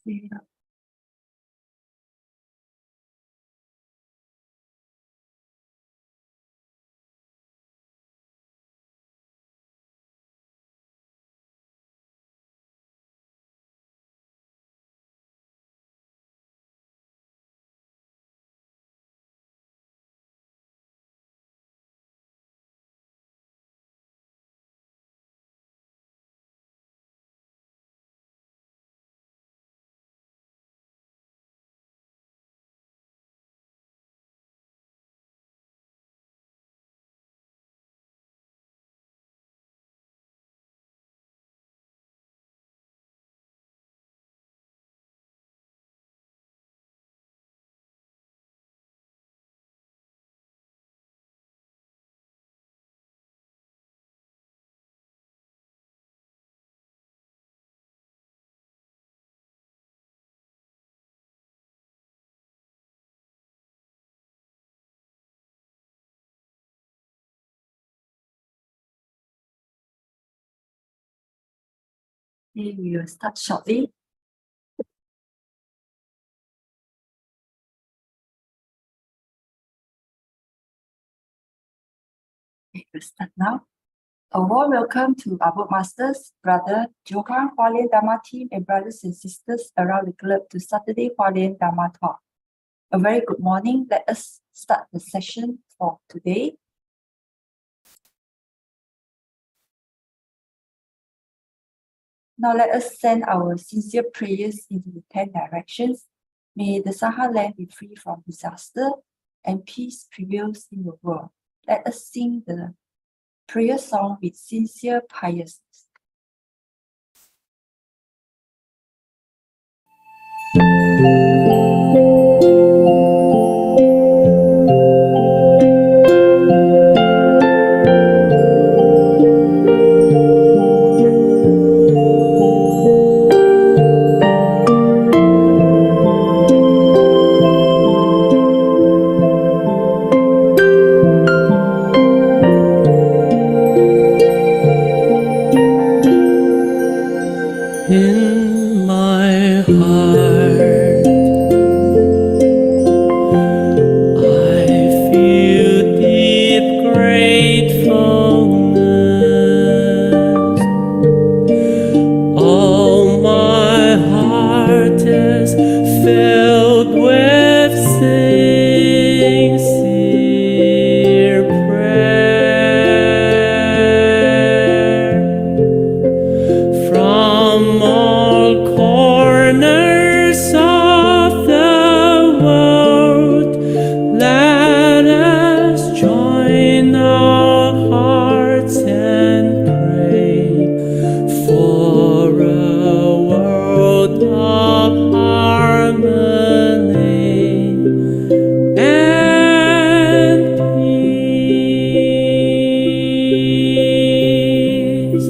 Yeah. Okay, we will start shortly. Okay, we'll start now. A warm welcome to our masters, brother Johan Hualien Dharma team, and brothers and sisters around the globe to Saturday Hualien Dharma talk. A very good morning. Let us start the session for today. Now let us send our sincere prayers into the 10 directions. May the Sahara land be free from disaster and peace prevails in the world. Let us sing the prayer song with sincere piousness. In my heart, I feel deep gratefulness. All my heart is filled with sincere prayer. From all corners of the world, let us join our hearts and pray for a world of harmony and peace.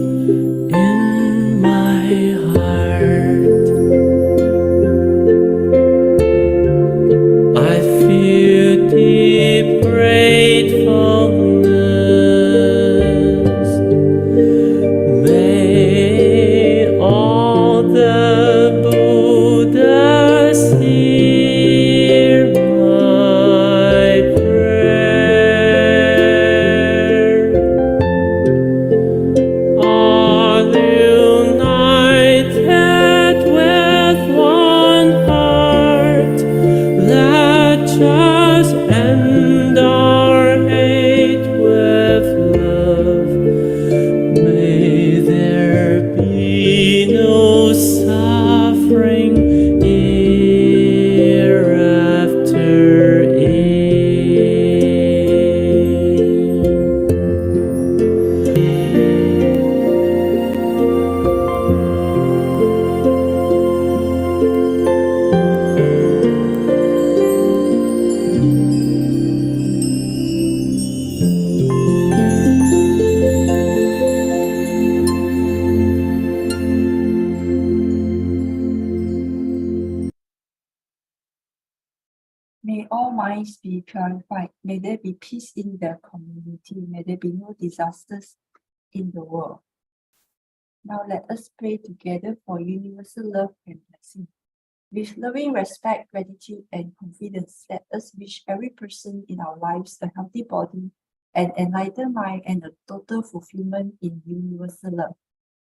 In my heart, I feel deep gratefulness. May all the Buddhas hear my prayer. All united with one heart, let us end our hate with love. May there be no suffering hereafter. May all minds be purified. May there be peace in the community. May there be no disasters in the world. Now let us pray together for universal love and blessing. With loving respect, gratitude, and confidence, let us wish every person in our lives a healthy body, an enlightened mind, and a total fulfillment in universal love.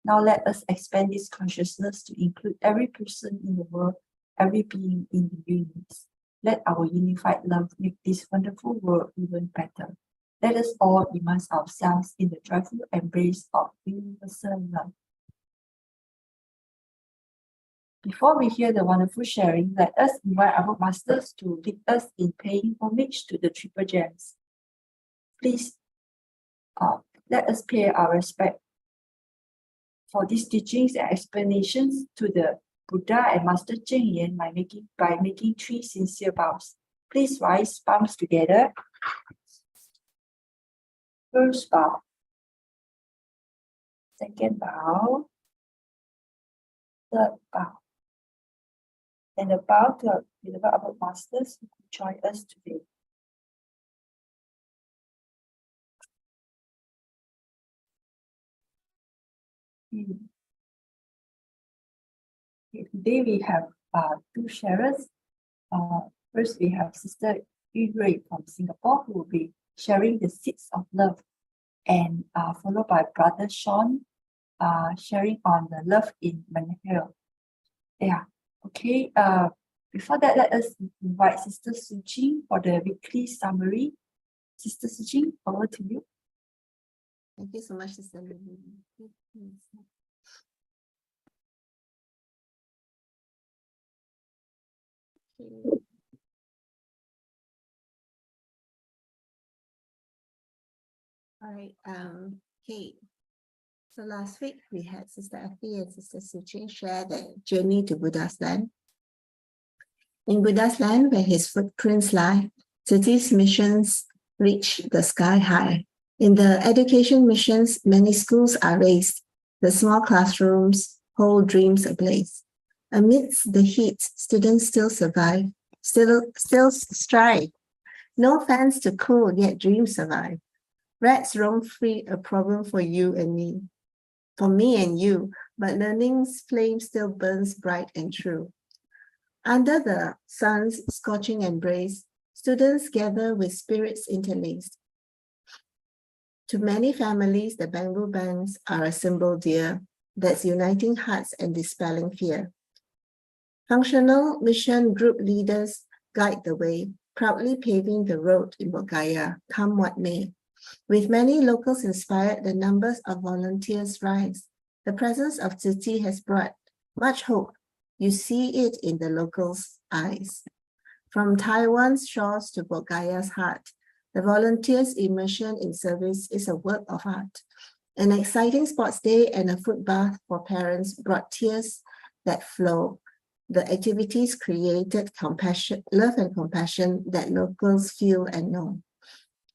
Now let us expand this consciousness to include every person in the world, every being in the universe. Let our unified love make this wonderful world even better. Let us all immerse ourselves in the joyful embrace of universal love. Before we hear the wonderful sharing, let us invite our masters to lead us in paying homage to the Triple Gems. Please let us pay our respect for these teachings and explanations to the Buddha and Master Cheng Yen by making 3 sincere bows. Please rise, palms together. First bow. Second bow. Third bow. And a bow to our beloved Abba Masters who could join us today. Today we have 2 sharers. First, we have Sister Yu Rui from Singapore who will be sharing the seeds of love, and followed by Brother Sean sharing on the love in Menahil. Yeah, okay. Before that, let us invite Sister Su Ching for the weekly summary. Sister Su Ching, over to you. Thank you so much, Sister Lily. All right. Okay. So last week we had Sister Effie and Sister Su Ching share their journey to Buddha's land. In Buddha's land, where his footprints lie, Tzu Chi's missions reach the sky high. In the education missions, many schools are raised. The small classrooms hold dreams ablaze. Amidst the heat, students still survive, still strive. No fans to cool, yet dreams survive. Rats roam free, a problem for you and me. For me and you, but learning's flame still burns bright and true. Under the sun's scorching embrace, students gather with spirits interlaced. To many families, the bamboo banks are a symbol dear that's uniting hearts and dispelling fear. Functional mission group leaders guide the way, proudly paving the road in Bodh come what may. With many locals inspired, the numbers of volunteers rise. The presence of Tzu Chi has brought much hope. You see it in the locals' eyes. From Taiwan's shores to Bodh heart, the volunteers' immersion in service is a work of art. An exciting sports day and a foot bath for parents brought tears that flow. The activities created compassion, love and compassion that locals feel and know.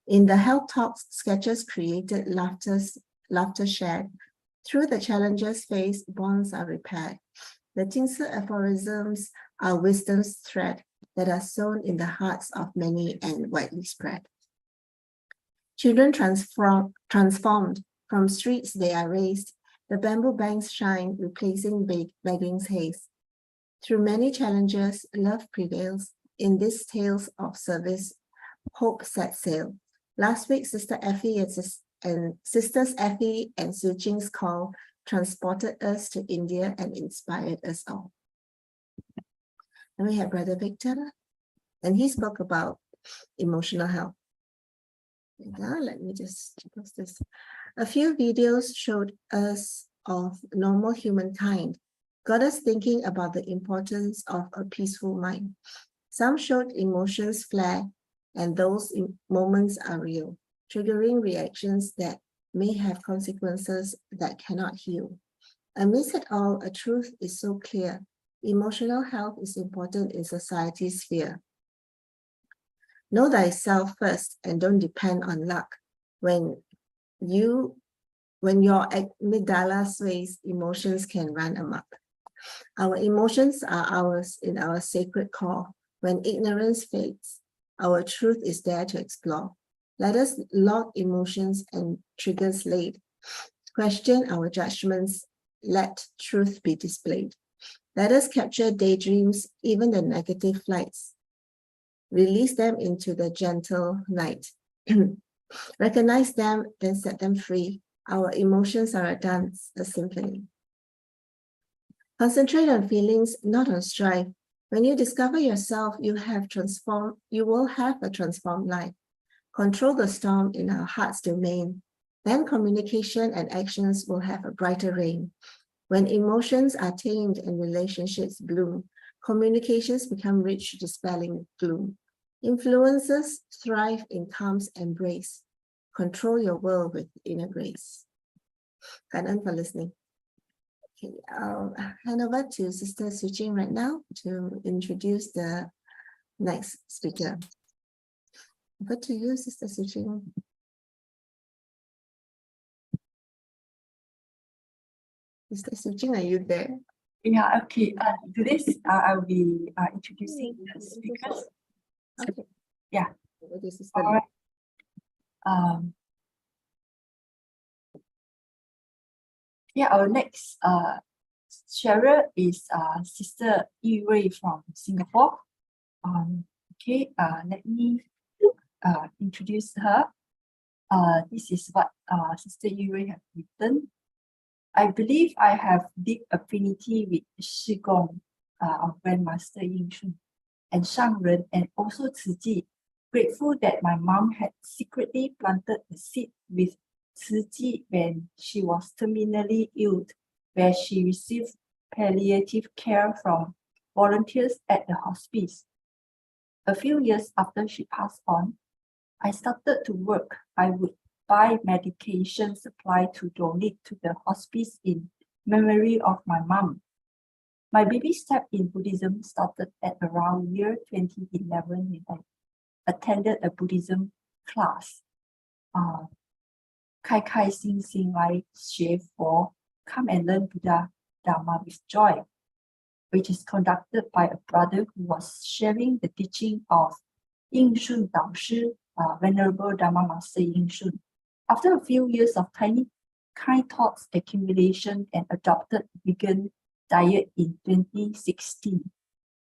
In the health talks, sketches created laughter shared. Through the challenges faced, bonds are repaired. The Jingsi aphorisms are wisdom's thread that are sown in the hearts of many and widely spread. Children transformed, from streets they are raised. The bamboo banks shine, replacing begging's haze. Through many challenges, love prevails. In these tales of service, hope sets sail. Last week, Sister Effie and Sisters Effie and Su Ching's call transported us to India and inspired us all. And we have Brother Victor, and he spoke about emotional health. Now, let me just post this. A few videos showed us of normal humankind, got us thinking about the importance of a peaceful mind. Some showed emotions flare, and those moments are real, triggering reactions that may have consequences that cannot heal. Amidst it all, a truth is so clear. Emotional health is important in society's sphere. Know thyself first and don't depend on luck. When your amygdala sways, emotions can run amok. Our emotions are ours in our sacred core. When ignorance fades, our truth is there to explore. Let us log emotions and triggers laid. Question our judgments. Let truth be displayed. Let us capture daydreams, even the negative flights. Release them into the gentle night. Recognize them, then set them free. Our emotions are a dance, a symphony. Concentrate on feelings, not on strife. When you discover yourself, you will have a transformed life. Control the storm in our heart's domain. Then communication and actions will have a brighter reign. When emotions are tamed and relationships bloom, communications become rich, dispelling gloom. Influences thrive in calm's embrace. Control your world with inner grace.感恩 for listening. Okay, I'll hand over to Sister Su Ching right now to introduce the next speaker. Over to you, Sister Su Ching. Sister Su Ching, are you there? Yeah, okay. Today's I will be introducing the speakers. Okay. Yeah. Over to Sister All right. Yeah, our next sharer is Sister Yu Rui from Singapore. Okay, let me introduce her. This is what Sister Yu Rui has written. I believe I have deep affinity with Shi Gong, our Grandmaster Ying Shun, and Shang Ren, and also Tzu Chi. Grateful that my mom had secretly planted the seed with Tzu Chi when she was terminally ill, where she received palliative care from volunteers at the hospice. A few years after she passed on, I started to work. I would buy medication supply to donate to the hospice in memory of my mom. My baby step in Buddhism started at around year 2011 when I attended a Buddhism class. 开开心心来学佛, come and learn Buddha Dharma with joy, which is conducted by a brother who was sharing the teaching of Ying Shun Dao Shi, Venerable Dharma Master Ying Shun. After a few years of kind thoughts accumulation and adopted vegan diet in 2016.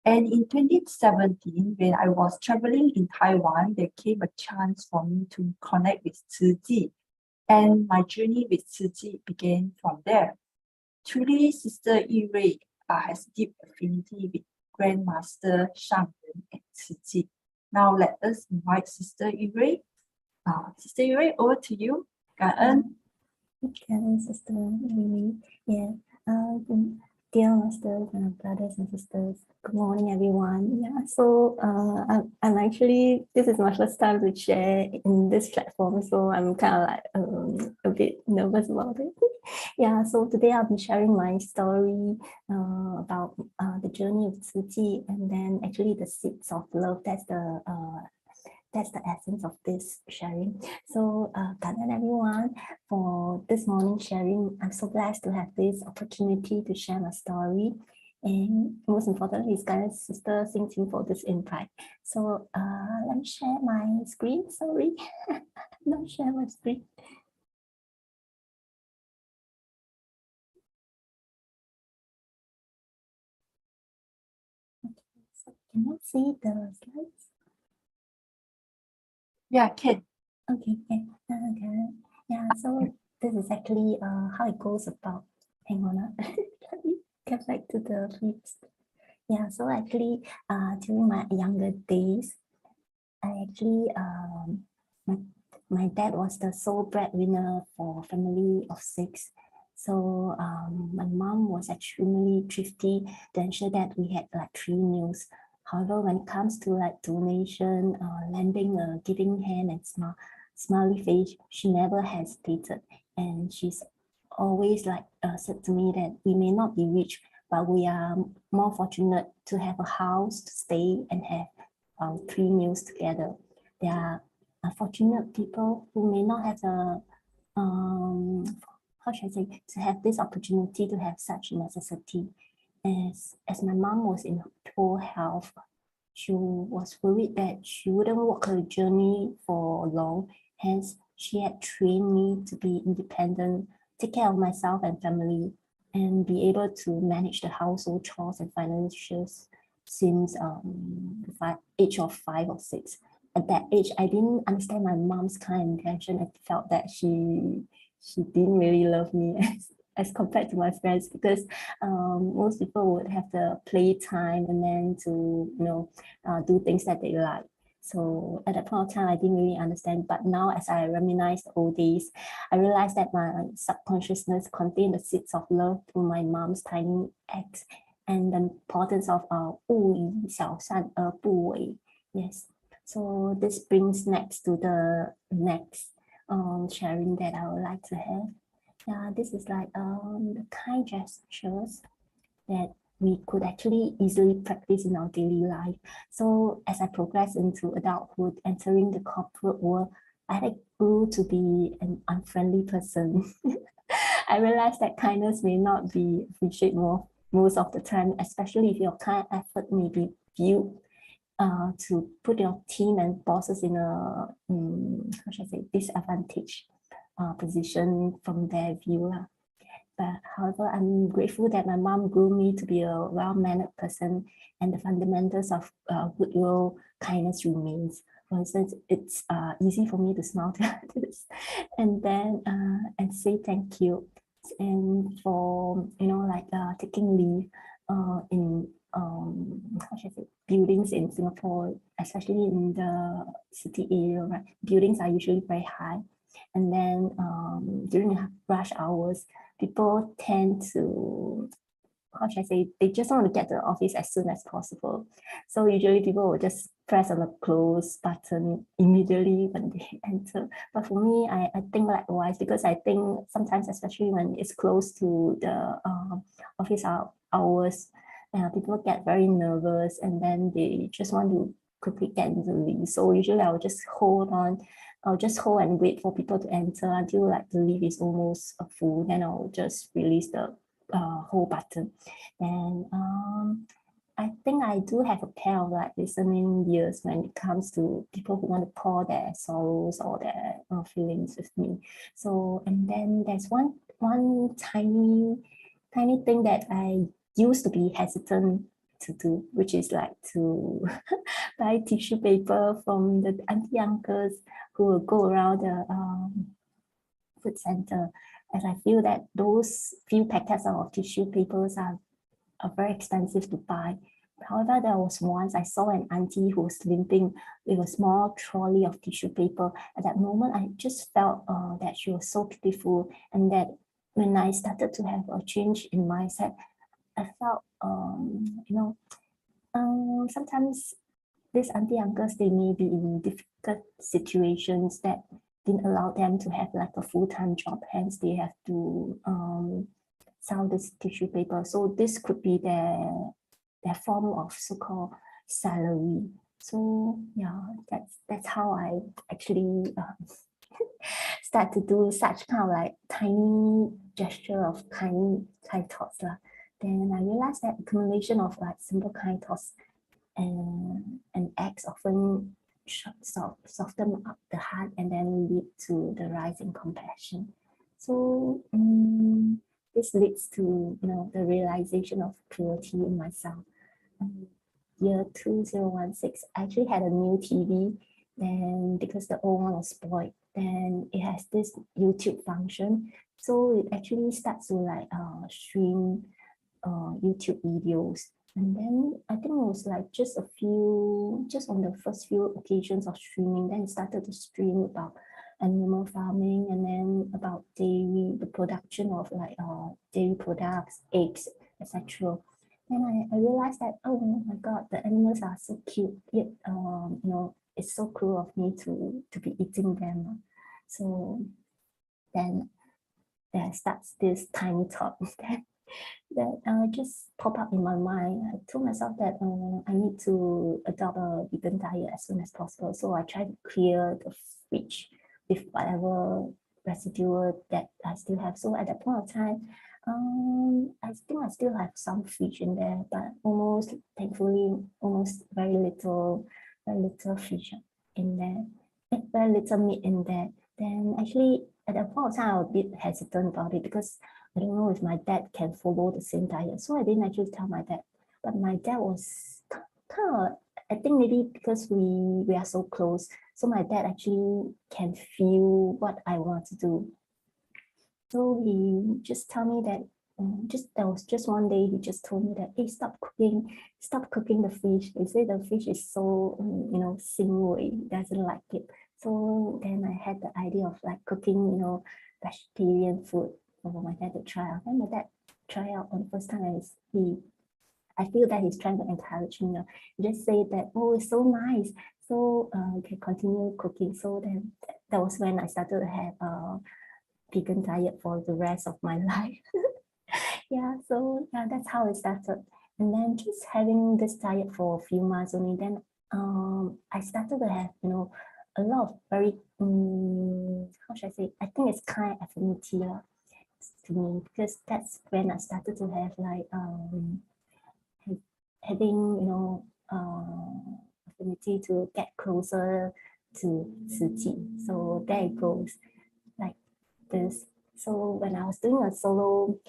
And in 2017, when I was traveling in Taiwan, there came a chance for me to connect with Tzu Chi. And my journey with Tzu Chi began from there. Truly, Sister Yu Rui has deep affinity with Grandmaster Shang Ren and Tzu Chi. Now let us invite Sister Yu Rui. Sister Yu Rui, over to you.感恩. Sister Rui. Yeah. Dear masters and brothers and sisters, good morning, everyone. Yeah, so I'm actually, this is my first time to share in this platform, so I'm kind of like a bit nervous about it. Yeah, so today I'll be sharing my story about the journey of Tzu Chi, and then actually the seeds of love. That's the essence of this sharing. So,感恩 everyone for this morning sharing. I'm so blessed to have this opportunity to share my story. And most importantly, is guys, Sister Su Ching for this invite. So, let me share my screen. Sorry, not share my screen. Okay, so can you see the slides? Yeah, can. Okay. Yeah, so this is actually how it goes about. Hang on, let me get back to the flips. Yeah, so actually during my younger days, I actually my dad was the sole breadwinner for a family of 6. So my mom was extremely thrifty to ensure that we had like 3 meals. However, when it comes to like donation, lending a giving hand and smiley face, she never hesitated. And she's always like said to me that we may not be rich, but we are more fortunate to have a house to stay and have 3 meals together. There are unfortunate people who may not have a how should I say, to have this opportunity to have such necessity. As my mom was in poor health, she was worried that she wouldn't walk her journey for long. Hence, she had trained me to be independent, take care of myself and family. and be able to manage the household chores and financials since the age of 5 or 6. At that age, I didn't understand my mom's kind intention. I felt that she didn't really love me as compared to my friends, because most people would have the playtime and then to do things that they like. So at that point of time, I didn't really understand. But now, as I reminisce the old days, I realized that my subconsciousness contained the seeds of love through my mom's tiny acts and the importance of 勿以小善而不为. Yes. So this brings next to the next sharing that I would like to have. Yeah, this is like the kind gestures that we could actually easily practice in our daily life. So as I progress into adulthood, entering the corporate world, I grew to be an unfriendly person. I realized that kindness may not be appreciated most of the time, especially if your kind effort may be viewed to put your team and bosses in a how should I say, disadvantage position from their view. But however, I'm grateful that my mom grew me to be a well-mannered person, and the fundamentals of goodwill, kindness remains. For instance, it's easy for me to smile to others and then and say thank you, and for taking leave in how should I say, buildings in Singapore, especially in the city area, right? Buildings are usually very high, and then during rush hours, people tend to, how should I say, they just want to get to the office as soon as possible. So usually people will just press on the close button immediately when they enter. But for me, I think likewise, because I think sometimes, especially when it's close to the office hours, people get very nervous and then they just want to quickly get into the leave. So usually I will just hold and wait for people to enter until like the leave is almost full. Then I'll just release the whole button. And I think I do have a pair of like listening ears when it comes to people who want to pour their sorrows or their feelings with me. So, and then there's one tiny thing that I used to be hesitant to do, which is like to buy tissue paper from the auntie uncles who will go around the food center, as I feel that those few packets of tissue papers are very expensive to buy. However, there was once I saw an auntie who was limping with a small trolley of tissue paper. At that moment, I just felt that she was so beautiful, and that when I started to have a change in mindset, I felt, sometimes these auntie uncles, they may be in difficult situations that didn't allow them to have like a full-time job, hence they have to sell this tissue paper. So this could be their form of so-called salary. So yeah, that's how I actually start to do such kind of like tiny gesture of kind thoughts. Then I realized that accumulation of like simple kind thoughts and acts often soften up the heart and then lead to the rise in compassion. So this leads to the realization of purity in myself. Year 2016, I actually had a new TV, then because the old one was spoiled, then it has this YouTube function. So it actually starts to like stream YouTube videos. And then I think it was like just on the first few occasions of streaming, then it started to stream about animal farming and then about dairy, the production of like dairy products, eggs, etc. Then I realized that, oh my God, the animals are so cute, yet it's so cruel of me to be eating them. So then there starts this tiny thought that just pop up in my mind. I told myself that I need to adopt a vegan diet as soon as possible. So I tried to clear the fridge with whatever residue that I still have. So at that point of time, I think I still have some fish in there, but thankfully, very little fish in there, very little meat in there. Then actually, at that point of time, I was a bit hesitant about it because I don't know if my dad can follow the same diet. So I didn't actually tell my dad. But my dad was kind of, I think maybe because we are so close, so my dad actually can feel what I want to do. So he just tell me that there was just one day he just told me that, hey, stop cooking the fish. He said the fish is so Xing Wei, doesn't like it. So then I had the idea of like cooking vegetarian food for my dad to try out. And my dad try out on the first time, and I feel that he's trying to encourage me. He just say that, oh, it's so nice. So you can continue cooking. So then that was when I started to have a vegan diet for the rest of my life. Yeah, so yeah, that's how it started. And then just having this diet for a few months only, then I started to have, a lot of very, how should I say, I think it's kind of affinity to me, because that's when I started to have like, having, affinity to get closer to Tzu Chi. So there it goes, like this. So when I was doing a solo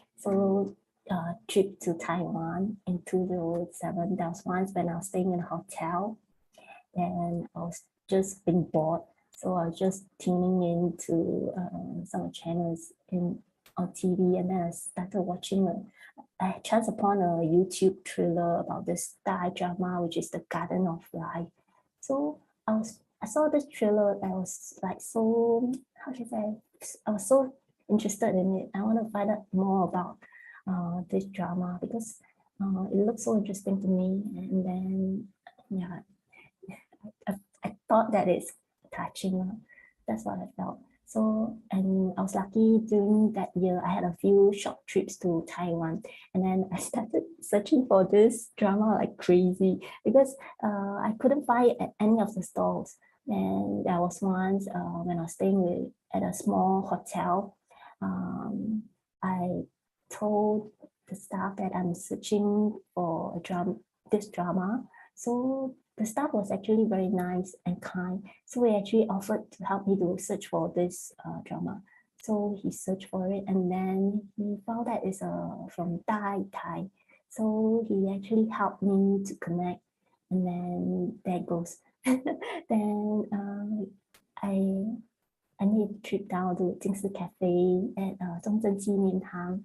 trip to Taiwan in 2007, there was once when I was staying in a hotel and I was just being bored. So I was just tuning into some channels on TV, and then I started watching I chanced upon a YouTube trailer about this Thai drama, which is The Garden of Life. So I saw this trailer. I was like so, how should I say, I was so interested in it. I want to find out more about this drama because it looks so interesting to me. And then, yeah, I thought that it's touching. That's what I felt. So, and I was lucky during that year, I had a few short trips to Taiwan. And then I started searching for this drama like crazy because I couldn't find it at any of the stalls. And there was once when I was staying at a small hotel, I told the staff that I'm searching for this drama. So the staff was actually very nice and kind. So he actually offered to help me to search for this drama. So he searched for it, and then he found that it's from Thai. So he actually helped me to connect, and then there it goes. Then I made a trip down to Jingsi Cafe at Zhongzhen Jinian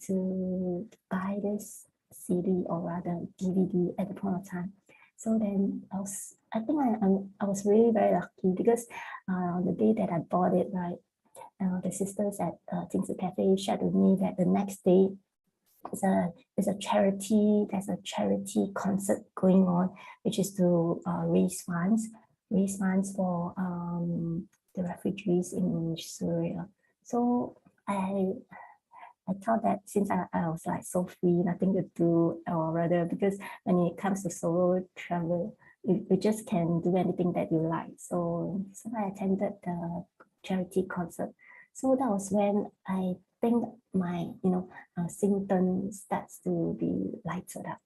to buy this CD or rather DVD at the point of time. So then I think I was really very lucky because the day that I bought it, right, the sisters at Jingsi Cafe shared with me that the next day there's a charity concert going on, which is to raise funds for the refugees in Syria. So I thought that since I was like so free, nothing to do, or rather because when it comes to solo travel, you just can do anything that you like. So I attended the charity concert. So that was when I think my symptoms starts to be lighted up.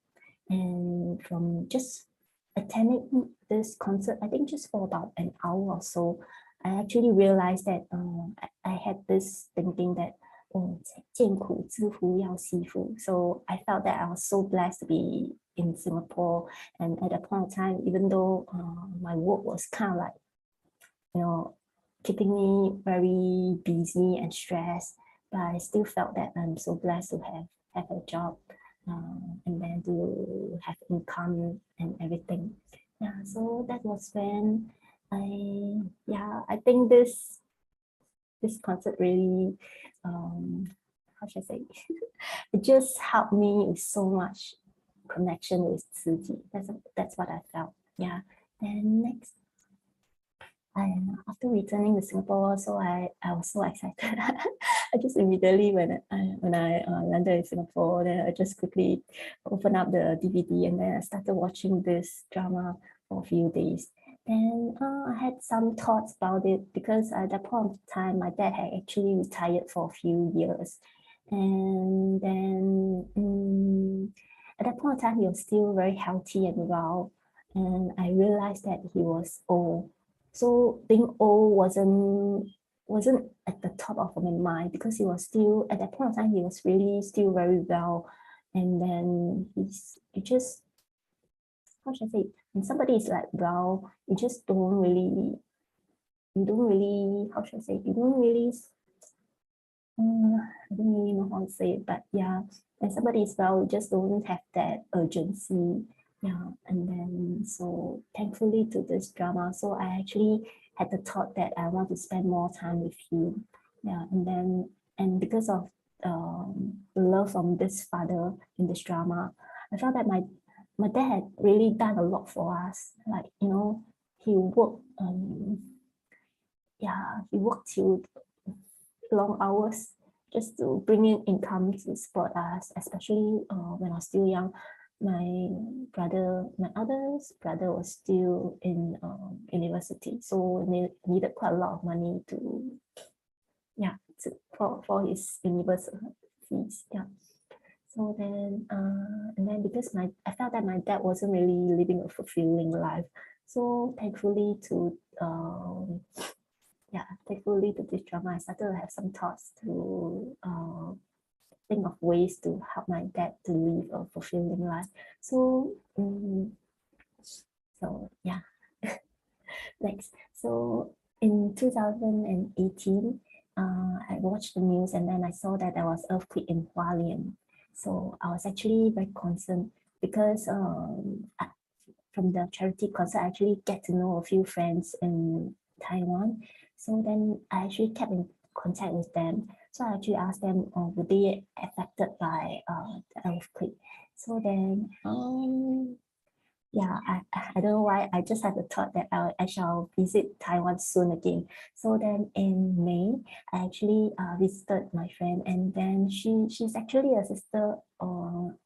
And from just attending this concert, I think just for about an hour or so, I actually realized that I had this thinking that,见苦知福要惜福. So I felt that I was so blessed to be in Singapore. And at that point of time, even though my work was kind of like, keeping me very busy and stressed, but I still felt that I'm so blessed to have a job and then to have income and everything. Yeah, so that was when I think this concert really, how should I say, it just helped me with so much connection with Tzu Chi. That's what I felt. Yeah. Then next, after returning to Singapore, so I was so excited. I just immediately when I landed in Singapore, then I just quickly opened up the DVD and then I started watching this drama for a few days. Then I had some thoughts about it because at that point of time, my dad had actually retired for a few years. And then at that point of time, he was still very healthy and well. And I realized that he was old. So being old wasn't wasn't at the top of my mind because he was still at that point of time he was really still very well, and then he just, how should I say, when somebody is like well, you just don't really, how should I say, you don't really, I don't really know how to say it, but yeah, when somebody is well, you just don't have that urgency. Yeah, and then so thankfully to this drama, so I actually had the thought that I want to spend more time with him. Yeah, and because of the love from this father in this drama, I felt that my dad had really done a lot for us. Like, you know, he worked he worked till long hours just to bring in income to support us, especially when I was still young. My other's brother was still in university, so needed quite a lot of money to for his university fees. Yeah. So then and then because I felt that my dad wasn't really living a fulfilling life, so thankfully to this drama, I started to have some thoughts to think of ways to help my dad to live a fulfilling life. So, yeah. Next, so in 2018, I watched the news and then I saw that there was earthquake in Hualien. So I was actually very concerned because from the charity concert, I actually get to know a few friends in Taiwan. So then I actually kept in contact with them. So I actually asked them, would they affected by the earthquake? So then, yeah, I don't know why. I just had the thought that I shall visit Taiwan soon again. So then in May, I actually visited my friend, and then she's actually a sister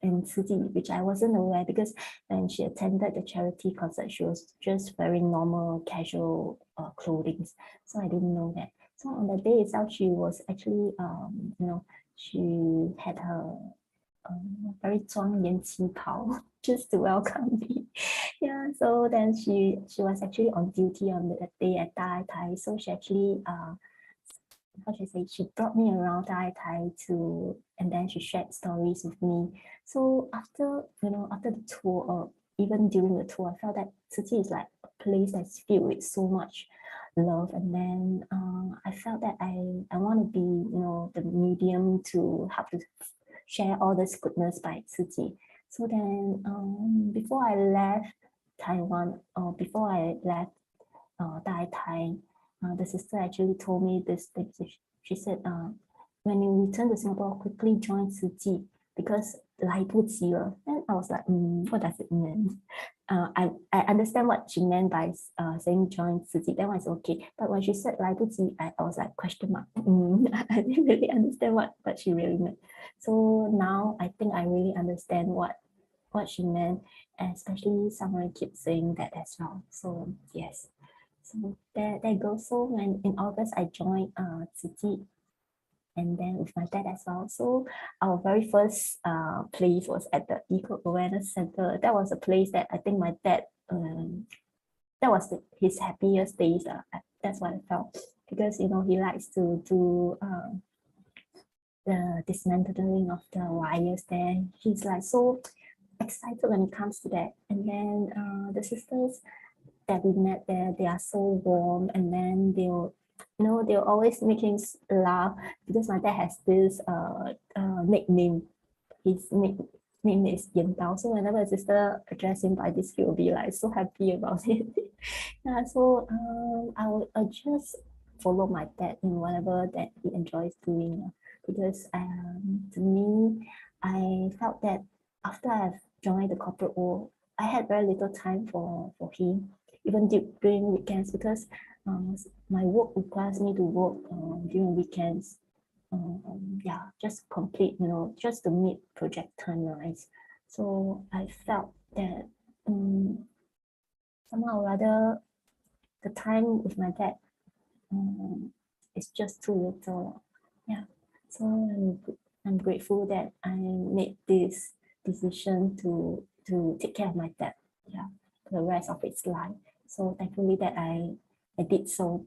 in Tzu Chi, which I wasn't aware because when she attended the charity concert, she was just wearing normal casual clothing. So I didn't know that. So on the day itself, she was actually she had her very 庄严旗袍 just to welcome me. Yeah, so then she was actually on duty on that day at Tai Tai. So she actually how should I say, she brought me around Tai Tai to, and then she shared stories with me. So after the tour, or even during the tour, I felt that Tzu Chi is like a place that's filled with so much love. And then I felt that I want to be, the medium to help to share all this goodness by Tzu Chi. So then before I left Taiwan, or before I left Tai Tai, the sister actually told me this thing. She said, when you return to Singapore, quickly join Tzu Chi because 来不及了. And I was like, what does it mean? I understand what she meant by saying join Tzu Chi. That one is okay. But when she said 来不及, I was like, question mark. I didn't really understand what she really meant. So now I think I really understand what she meant, especially someone keeps saying that as well. So yes. So there goes. So when in August I joined Tzu Chi, and then with my dad as well. So our very first place was at the Eco Awareness Center. That was a place that I think my dad, that was his happiest days. That's what I felt, because he likes to do the dismantling of the wires there. He's like so excited when it comes to that. And then the sisters that we met there, they are so warm, and then they'll always make him laugh because my dad has this nickname. His nickname is Yen Dao. So whenever a sister address him by this, he will be like so happy about it. Yeah, so I will just follow my dad in whatever that he enjoys doing, because to me, I felt that after I've joined the corporate world, I had very little time for him, even during weekends, because my work requires me to work during weekends. Just complete, just to meet project timelines. So I felt that somehow or other, the time with my dad is just too little. Yeah. So I'm grateful that I made this decision to take care of my dad, for the rest of his life. So thankfully that I did so.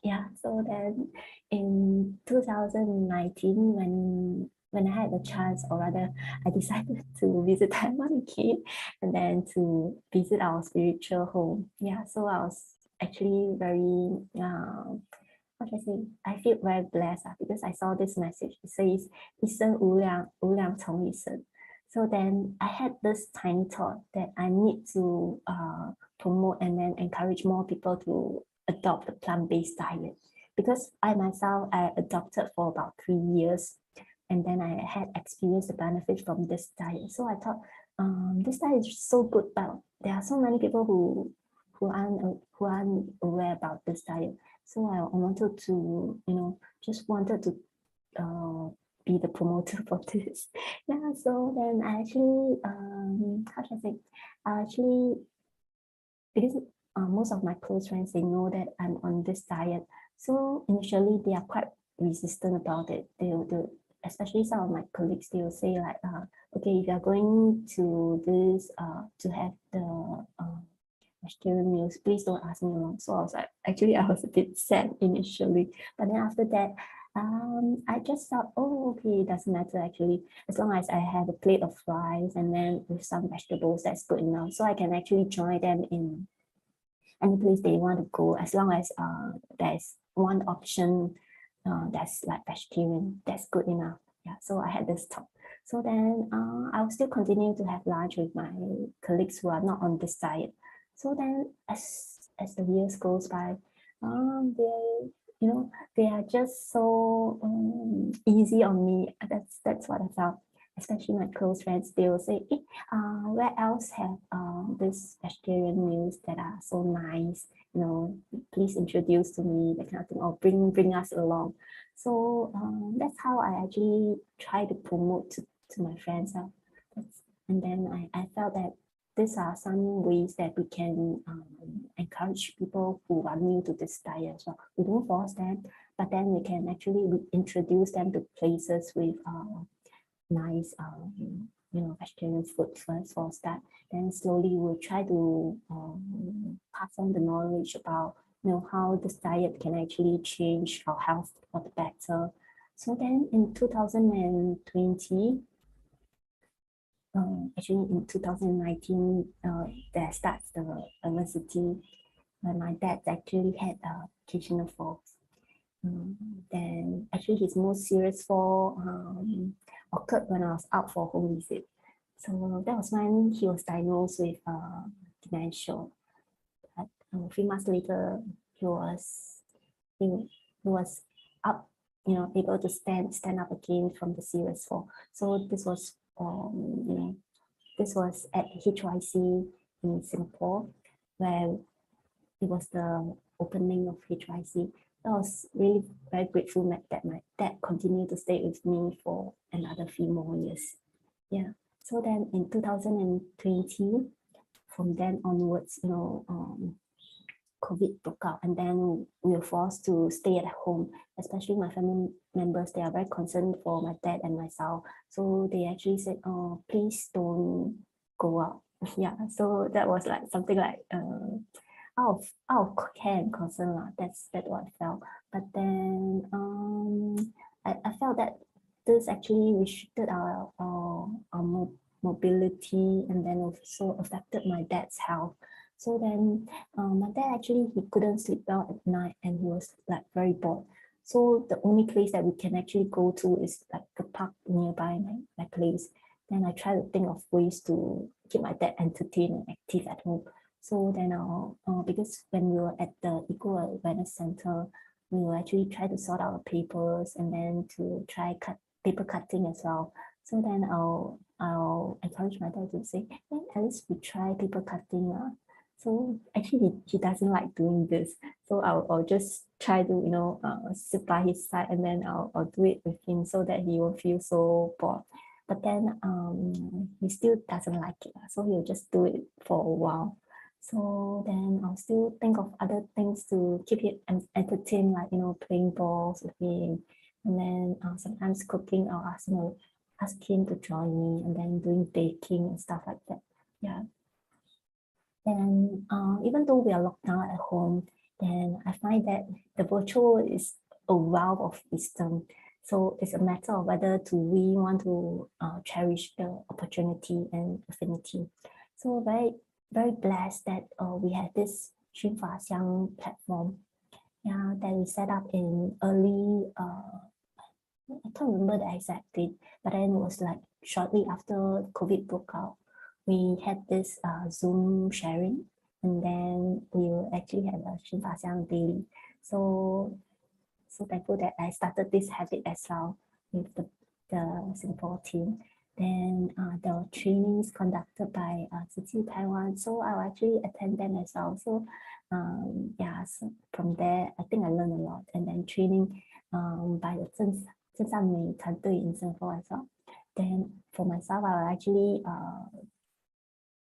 yeah, so then in 2019, when I had the chance, or rather, I decided to visit Taiwan again, and then to visit our spiritual home. Yeah, so I was actually very, what should I say? I feel very blessed because I saw this message. It says, 一生无量，无量从一生. So then I had this tiny thought that I need to promote and then encourage more people to adopt the plant-based diet, because I myself, I adopted for about 3 years, and then I had experienced the benefit from this diet. So I thought, this diet is so good, but there are so many people who aren't aware about this diet. So I wanted to, just wanted to be the promoter for this. Yeah, so then I actually, how should I say? Actually, because most of my close friends, they know that I'm on this diet. So initially they are quite resistant about it. They'll especially some of my colleagues, they will say like, okay, if you're going to this, to have the vegetarian meals, please don't ask me along. So I was like, actually, I was a bit sad initially, but then after that, I just thought, oh, okay, it doesn't matter actually, as long as I have a plate of rice and then with some vegetables, that's good enough. So I can actually join them in any place they want to go, as long as there's one option that's like vegetarian, that's good enough. Yeah, so I had this thought. So then I will still continue to have lunch with my colleagues who are not on this diet. So then as the years goes by, they are just so easy on me. That's what I felt. Especially my close friends, they will say, where else have this vegetarian meals that are so nice? Please introduce to me, that kind of thing, or bring us along. So that's how I actually try to promote to my friends. And then I felt that these are some ways that we can encourage people who are new to this diet as well. We don't force them, but then we can actually introduce them to places with nice vegetarian food first for start. Then slowly we'll try to pass on the knowledge about how this diet can actually change our health for the better. So then in 2020, actually in 2019, there starts the university when my dad actually had kitchen falls. Then actually his most serious fall occurred when I was out for home visit. So that was when he was diagnosed with dementia. But a few months later, he was up, able to stand up again from the serious fall. So this was this was at HYC in Singapore, where it was the opening of HYC. I was really very grateful that my dad continued to stay with me for another few more years. Yeah. So then in 2020, from then onwards, COVID broke out, and then we were forced to stay at home. Especially my family members, they are very concerned for my dad and myself. So they actually said, "Oh, please don't go out." Yeah. So that was like something like out of care and concern. That's what I felt. But then I felt that this actually restricted our mobility, and then also affected my dad's health. So then my dad actually, he couldn't sleep well at night, and he was like very bored. So the only place that we can actually go to is like the park nearby my place. Then I try to think of ways to keep my dad entertained and active at home. So then because when we were at the Eco Awareness Center, we will actually try to sort out the papers, and then to try paper cutting as well. So then I'll encourage my dad to say, hey, at least we try paper cutting. So actually he doesn't like doing this. So I'll just try to, sit by his side, and then I'll do it with him so that he won't feel so bored. But then he still doesn't like it. So he'll just do it for a while. So then I'll still think of other things to keep it entertained, like, playing balls with him. And then sometimes cooking, I'll ask him to join me, and then doing baking and stuff like that. Yeah. And even though we are locked down at home, then I find that the virtual is a wealth of wisdom. So it's a matter of whether we want to cherish the opportunity and affinity. So very blessed that we had this 熏法香 platform, yeah, that we set up in early, I can't remember the exact date, but then it was like shortly after COVID broke out. We had this Zoom sharing, and then we will actually have a 熏法香 daily. So thankful that I started this habit as well with the Singapore team. Then there were trainings conducted by Tzu Chi Taiwan, so I'll actually attend them as well. So yeah, so from there I think I learned a lot. And then training by the 真善美团队 in Singapore as well. Then for myself, I'll actually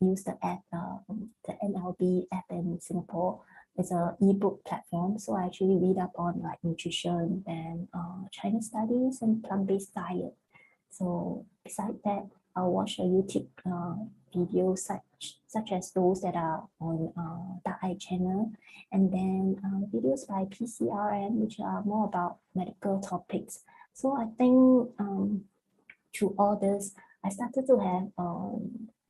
use the app, the NLB app in Singapore. It's an ebook platform, so I actually read up on like nutrition and Chinese studies and plant-based diet. So besides that, I'll watch a YouTube video such as those that are on Dark Eye channel, and then videos by PCRM, which are more about medical topics. So I think through all this, I started to have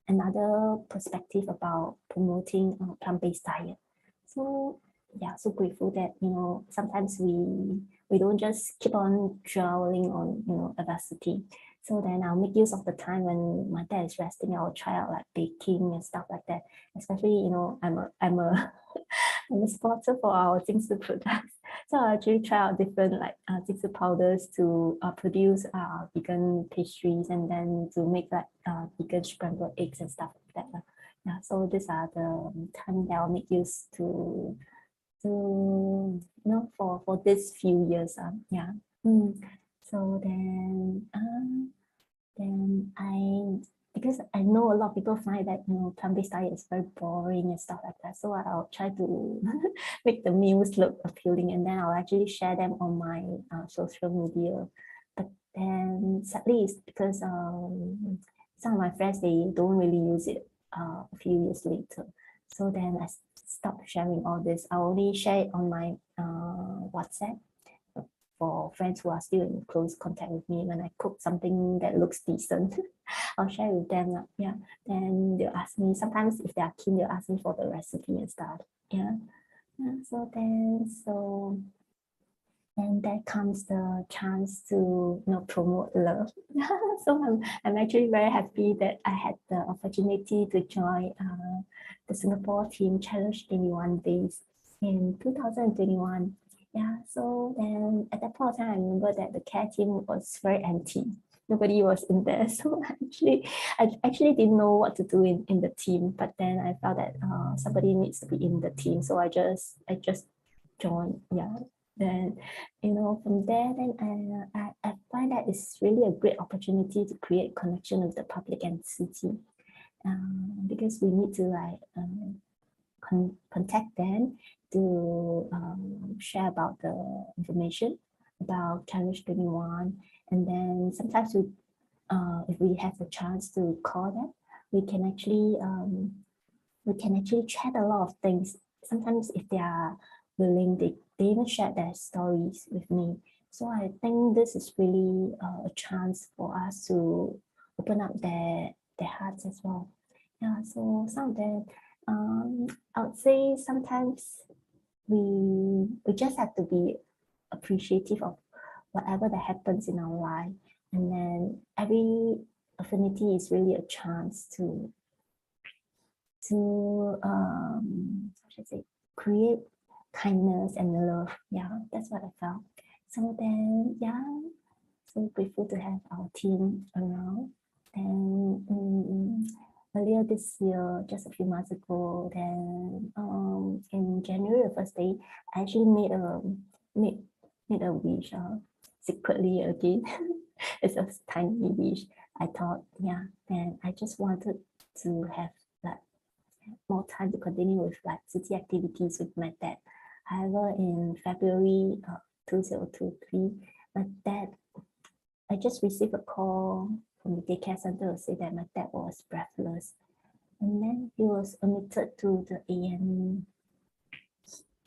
another perspective about promoting plant-based diet. So yeah, so grateful that, you know, sometimes we don't just keep on dwelling on, you know, adversity. So then I'll make use of the time when my dad is resting. I'll try out like baking and stuff like that. Especially, you know, I'm a sponsor for our Jing Shi products. So I actually try out different like Jing Shi powders to produce vegan pastries, and then to make like vegan scrambled eggs and stuff like that. Yeah, so these are the time that I'll make use to you know, for this few years. Yeah. So then because I know a lot of people find that, you know, plant-based diet is very boring and stuff like that. So I'll try to make the meals look appealing, and then I'll actually share them on my social media. But then sadly, it's because some of my friends, they don't really use it a few years later. So then I stopped sharing all this. I only share it on my WhatsApp for friends who are still in close contact with me. When I cook something that looks decent, I'll share with them. Yeah, then they'll ask me, sometimes if they are keen, they'll ask me for the recipe and stuff. Yeah, and there comes the chance to, you know, promote love. So I'm actually very happy that I had the opportunity to join the Singapore team Challenge 21 Days in 2021. Yeah, so then at that point of time, I remember that the care team was very empty. Nobody was in there. So I actually didn't know what to do in the team, but then I felt that somebody needs to be in the team. So I just joined. Yeah. Then, you know, from there, then I find that it's really a great opportunity to create connection with the public and city, because we need to like contact them to share about the information about Challenge 21, and then sometimes if we have the chance to call them, we can actually chat a lot of things. Sometimes if they are willing, they even share their stories with me. So I think this is really a chance for us to open up their hearts as well. Yeah, so some of them, I would say sometimes we just have to be appreciative of whatever that happens in our life, and then every affinity is really a chance to how should I say, create kindness and love. Yeah, that's what I felt. So then, yeah, so grateful to have our team around. And earlier this year, just a few months ago, then in January, the first day, I actually made a wish secretly again. It's a tiny wish. I thought, yeah, then I just wanted to have like more time to continue with like city activities with my dad. However, in February 2023, my dad, I just received a call from the daycare center to say that my dad was breathless, and then he was admitted to the AM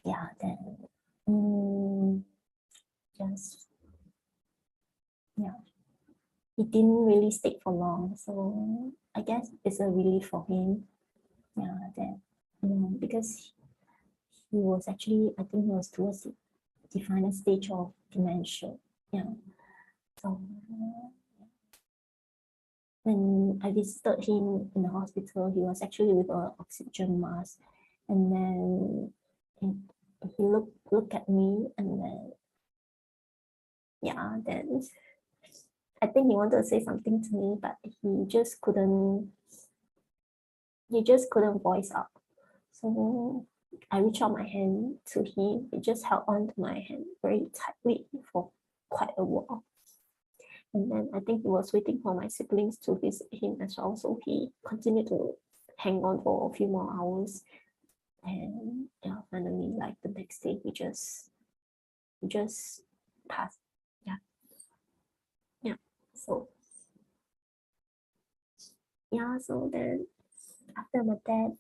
yeah, then just yeah, he didn't really stick for long. So I guess it's a relief for him. Yeah, that because he was actually, I think he was towards the final stage of dementia. Yeah. So when I visited him in the hospital, he was actually with an oxygen mask, and then he looked at me, and then then I think he wanted to say something to me, but he just couldn't voice out. So I reached out my hand to him. He just held on to my hand very tightly for quite a while. And then I think he was waiting for my siblings to visit him as well. So he continued to hang on for a few more hours. And finally, like the next day, he just passed. So so then after my dad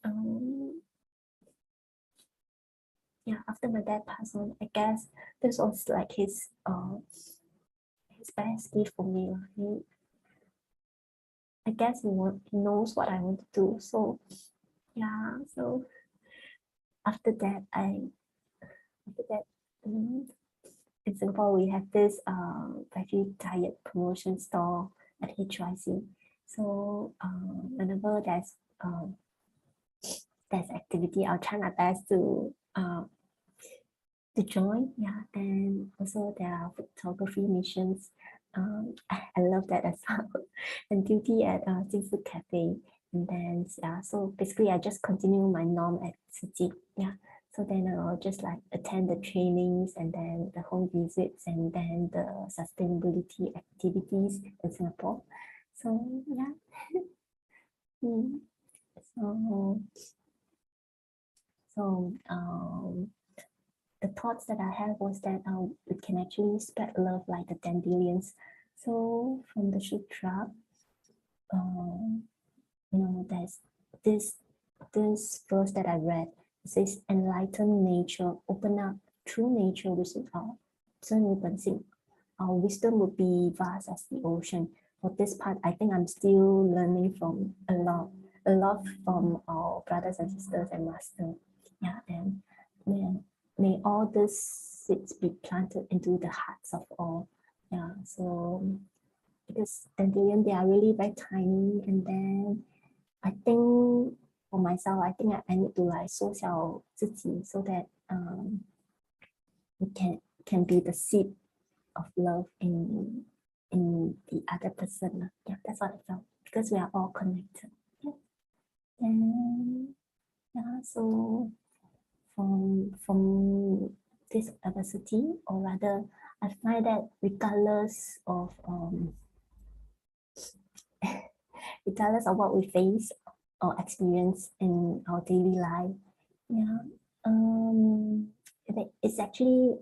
after my dad passed on, I guess this was like his best gift for me. I guess he knows what I want to do. So so after that in Singapore we have this veggie diet promotion store at HYC. So whenever there's activity, I'll try my best to join. And also there are photography missions. I love that as well. And duty at Sis Yu Cafe. And then so basically I just continue my norm at Tzu Chi. So then I'll just like attend the trainings and then the home visits and then the sustainability activities in Singapore. So so the thoughts that I had was that we can actually spread love like the dandelions. So from the shoot truck, there's this verse that I read. It says, "Enlighten nature, open up true nature within our wisdom would be vast as the ocean." For this part, I think I'm still learning from a lot from our brothers and sisters and master. And may all these seeds be planted into the hearts of all. So because dandelion, they are really very tiny, and then I think for myself, I think I need to like 缩小自己 so that we can be the seed of love in the other person. That's what I felt, because we are all connected. And so from this adversity, or rather, I find that regardless of what we face or experience in our daily life, it's actually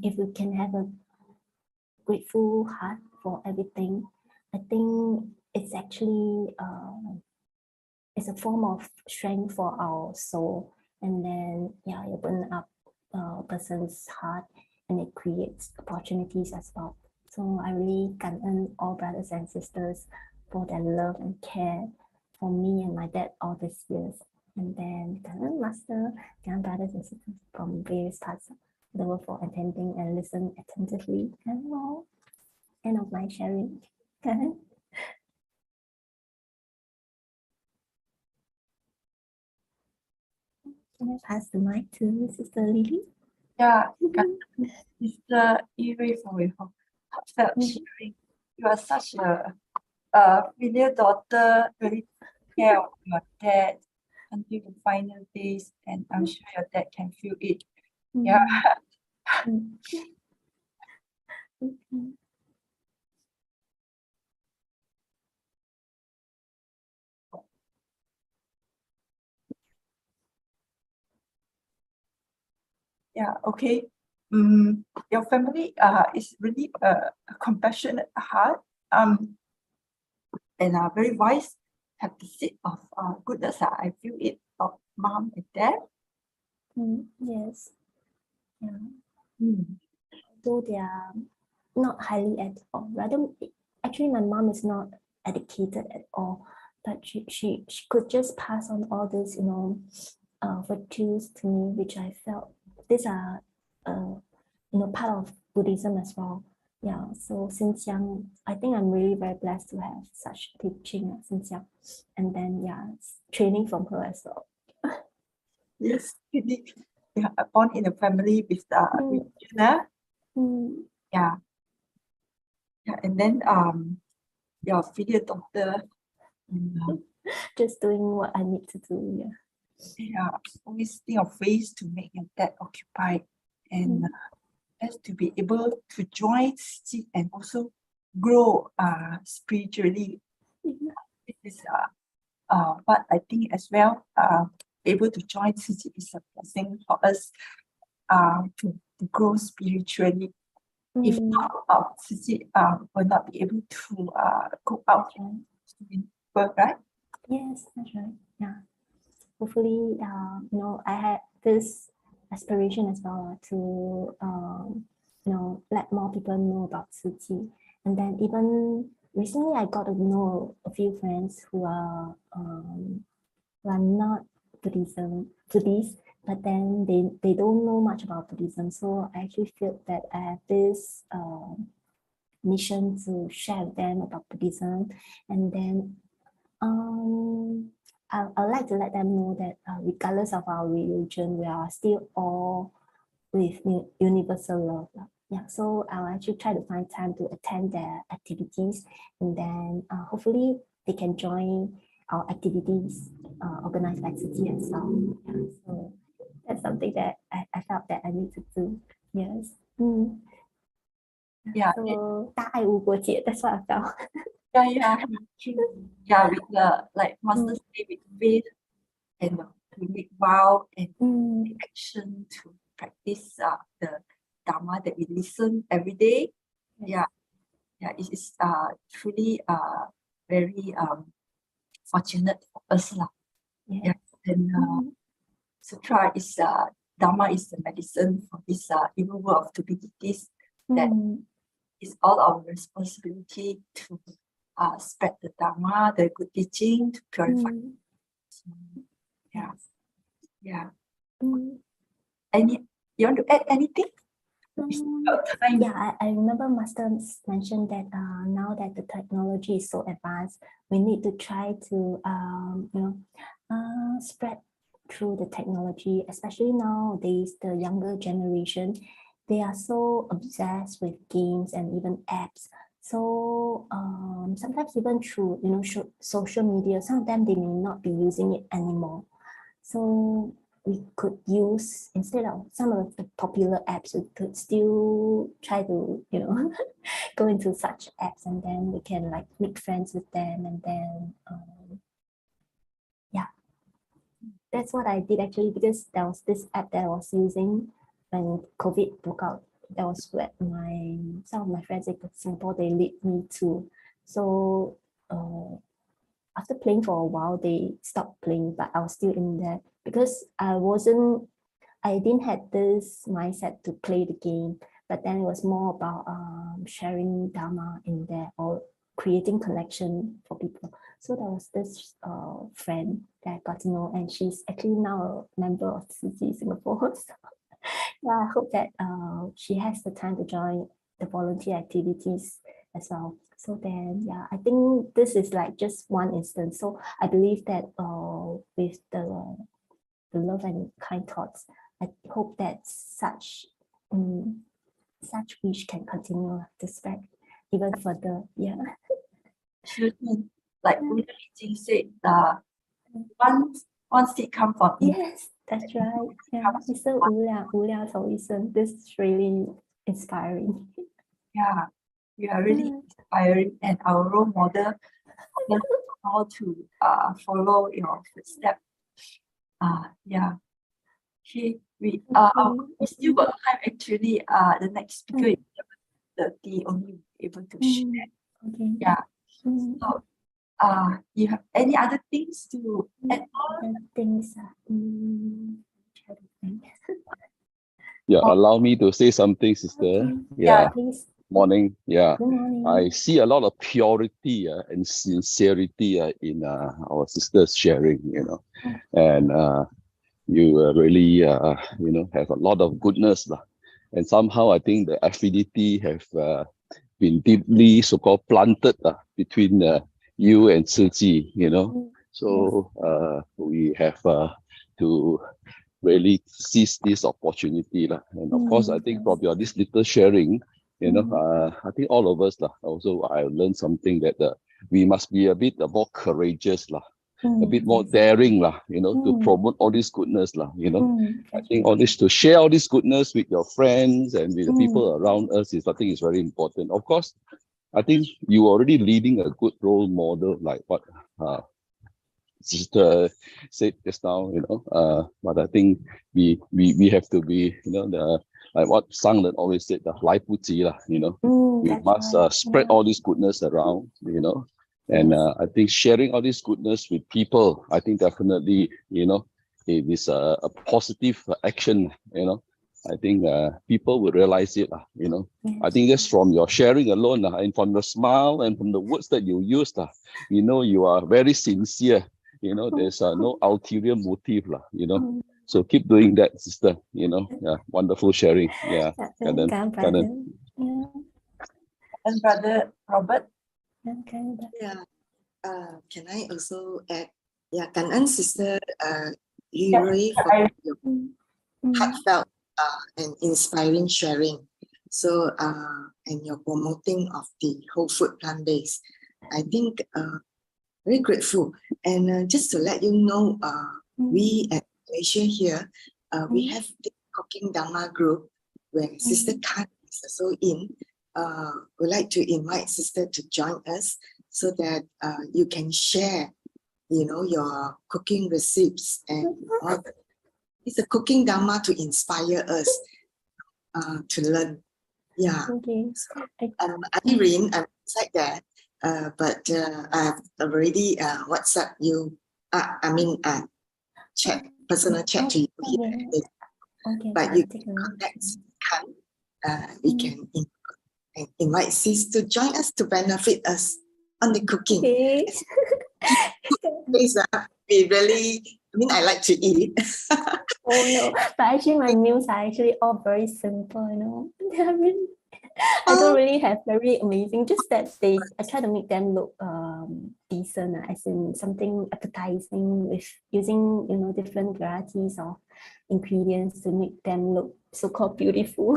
if we can have a grateful heart for everything, I think it's actually it's a form of strength for our soul. And then you open up a person's heart and it creates opportunities as well. So I really感恩 all brothers and sisters for their love and care for me and my dad all these years. And then感恩 master,感恩 brothers and sisters from various parts of the world for attending and listen attentively. And all end of my sharing. Can I pass the mic to Sister Lily? Sister Yu Rui for your heartfelt sharing. You are such a filial daughter, really take care of your dad until the final days, and I'm sure your dad can feel it. Okay. Your family is really a compassionate heart and are very wise, have the seed of goodness. I feel it of mom and dad. Yes. Yeah. Mm. Though they are not highly at all. Rather, actually, my mom is not educated at all, but she could just pass on all this, virtues to me, which I felt these are, part of Buddhism as well. Yeah. So since young, I think I'm really very blessed to have such teaching since young, and then training from her as well. Yes, really. Yeah, born in a family with religion, Mm, yeah, yeah, and then your filial daughter, mm, just doing what I need to do. Yeah. yeah, always think of ways to make your dad occupied and just to be able to join Tzu Chi and also grow spiritually. It is but I think as well able to join Tzu Chi is a blessing for us to grow spiritually. If not about Tzu Chi, will not be able to go out and doing work, right? Yes, that's right. Yeah. Hopefully, I had this aspiration as well to, let more people know about Tzu Chi. And then even recently, I got to know a few friends who are not Buddhist, but then they don't know much about Buddhism. So I actually feel that I have this mission to share with them about Buddhism, and then I'd like to let them know that regardless of our religion, we are still all with universal love. Yeah, so I'll actually try to find time to attend their activities, and then hopefully they can join our activities organized by Tzu Chi as well. Yeah, so that's something that I felt that I need to do. Yes. Yeah, So 大爱无国界, that's what I felt. yeah, true. Yeah, with the like master say with faith and to make vow and take action to practice the Dharma that we listen every day. Yeah, yeah, it is truly very fortunate for us lah. Yeah. And Sutra is Dharma is the medicine for this evil world of stupidities. That is all our responsibility to spread the Dharma, the good teaching, to purify. Yeah, yeah. You want to add anything? It's about time. Yeah, I remember Master mentioned that now that the technology is so advanced, we need to try to spread through the technology, especially nowadays, the younger generation, they are so obsessed with games and even apps. So sometimes even through social media, some of them they may not be using it anymore. So we could use, instead of some of the popular apps, we could still try to go into such apps, and then we can like make friends with them, and then that's what I did actually, because there was this app that I was using when COVID broke out. That was what some of my friends in Singapore, they lead me to. So after playing for a while, they stopped playing, but I was still in there because I didn't have this mindset to play the game, but then it was more about sharing Dharma in there or creating connection for people. So there was this friend that I got to know, and she's actually now a member of Tzu Chi Singapore. So yeah, I hope that she has the time to join the volunteer activities as well. So then, yeah, I think this is like just one instance. So I believe that with the love and kind thoughts, I hope that such wish can continue to spread even further. Yeah. Sure. Like Buddha Jing said, one seed come from each. Yes, that's right. Yeah, it's so 无聊头一生. This is really inspiring. Yeah, you are really inspiring and our role model. How to follow your footsteps. Yeah. Okay, we still got time actually. The next speaker is 30 only able to share. Okay. Yeah. So you have any other things to add on? Other things. think. Yeah, allow me to say something, sister. Okay. Yeah, Please. morning. Yeah, Good morning. I see a lot of purity and sincerity in our sisters sharing, and you really, have a lot of goodness. And somehow I think the affinity have been deeply so-called planted between you and Tzu Chi, So we have to really seize this opportunity. And of course, I think from your this little sharing, I think all of us also I learned something that we must be a bit more courageous, a bit more daring, to promote all this goodness. I think all this to share all this goodness with your friends and with the people around us I think is very important. Of course, I think you are already leading a good role model, like what Sister said just now, but I think we have to be, like what Sang always said, the lai bu ji, we must spread all this goodness around, and I think sharing all this goodness with people, I think definitely, it is a positive action, I think people will realize it, I think just from your sharing alone, and from your smile and from the words that you used, you are very sincere. There's no ulterior motive, So keep doing that, sister. Wonderful sharing. Yeah. And Brother Robert. Yeah. Can I also add? Yeah, cảm ơn Sister Yu Rui for your heartfelt and inspiring sharing. So and your promoting of the whole food plant-based. I think very grateful. And just to let you know, we at Malaysia here, we have the cooking Dharma group where Sister Khan is also in. We'd like to invite Sister to join us so that you can share, your cooking recipes and all. It's a cooking Dharma to inspire us to learn. Yeah. Okay. So, Irene, I'm inside there. But I've already WhatsApp you. Personal chat to you here. Okay, but you can contact Khan. We can invite Sis to join us to benefit us on the cooking. Okay. We really. I like to eat. Oh no, but actually my meals are actually all very simple. I don't really have very amazing, just that I try to make them look decent, as in something appetizing with using, different varieties of ingredients to make them look so-called beautiful.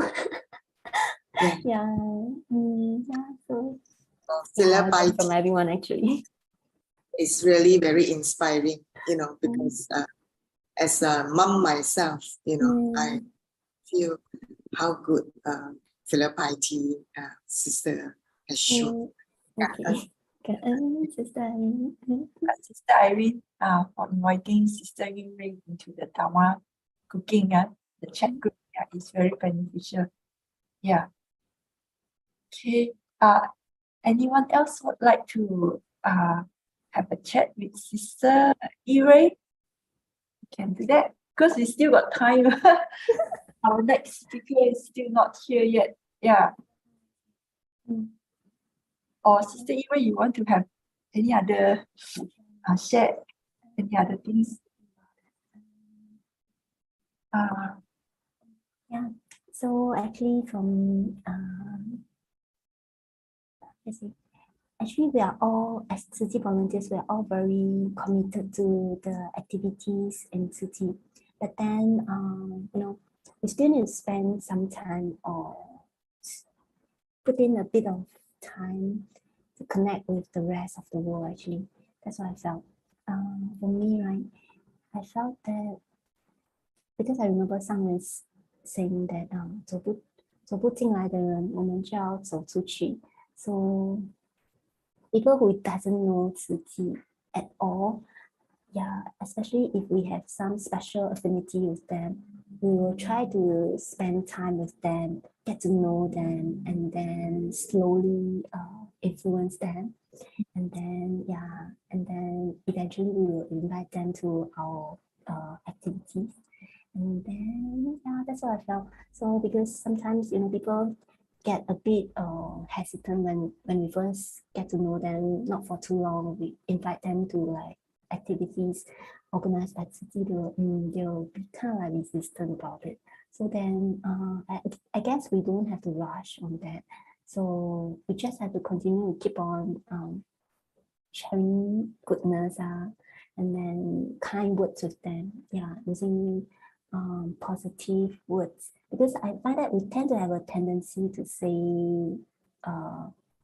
So from everyone actually. It's really very inspiring, because as a mom myself, I feel how good Philippi sister has shown. Okay. Sister Irene. Sister Irene, for inviting Sister Yu Rui into the Dharma cooking, the chat group is very beneficial. Yeah. Okay. Anyone else would like to have a chat with Sister Yu Rui? We can do that because we still got time. Our next speaker is still not here yet. Yeah. Or Sister Yu Rui, you want to have any other share any other things? So actually actually we are all, as Tzu Chi volunteers, we are all very committed to the activities in Tzu Chi. But then we still need to spend some time or put in a bit of time to connect with the rest of the world actually. That's what I felt. For me, right, I felt that because I remember someone saying that 走不进来的人，我们就要走出去. So people who doesn't know Tzu Chi at all, especially if we have some special affinity with them, we will try to spend time with them, get to know them, and then slowly influence them. And then eventually we will invite them to our activities. And then yeah, that's what I felt. So because sometimes people get a bit hesitant when we first get to know them, not for too long. We invite them to like activities, organized activity, they'll be kind of like resistant about it. So then I guess we don't have to rush on that. So we just have to continue to keep on sharing goodness and then kind words with them. Yeah, using positive words, because I find that we tend to have a tendency to say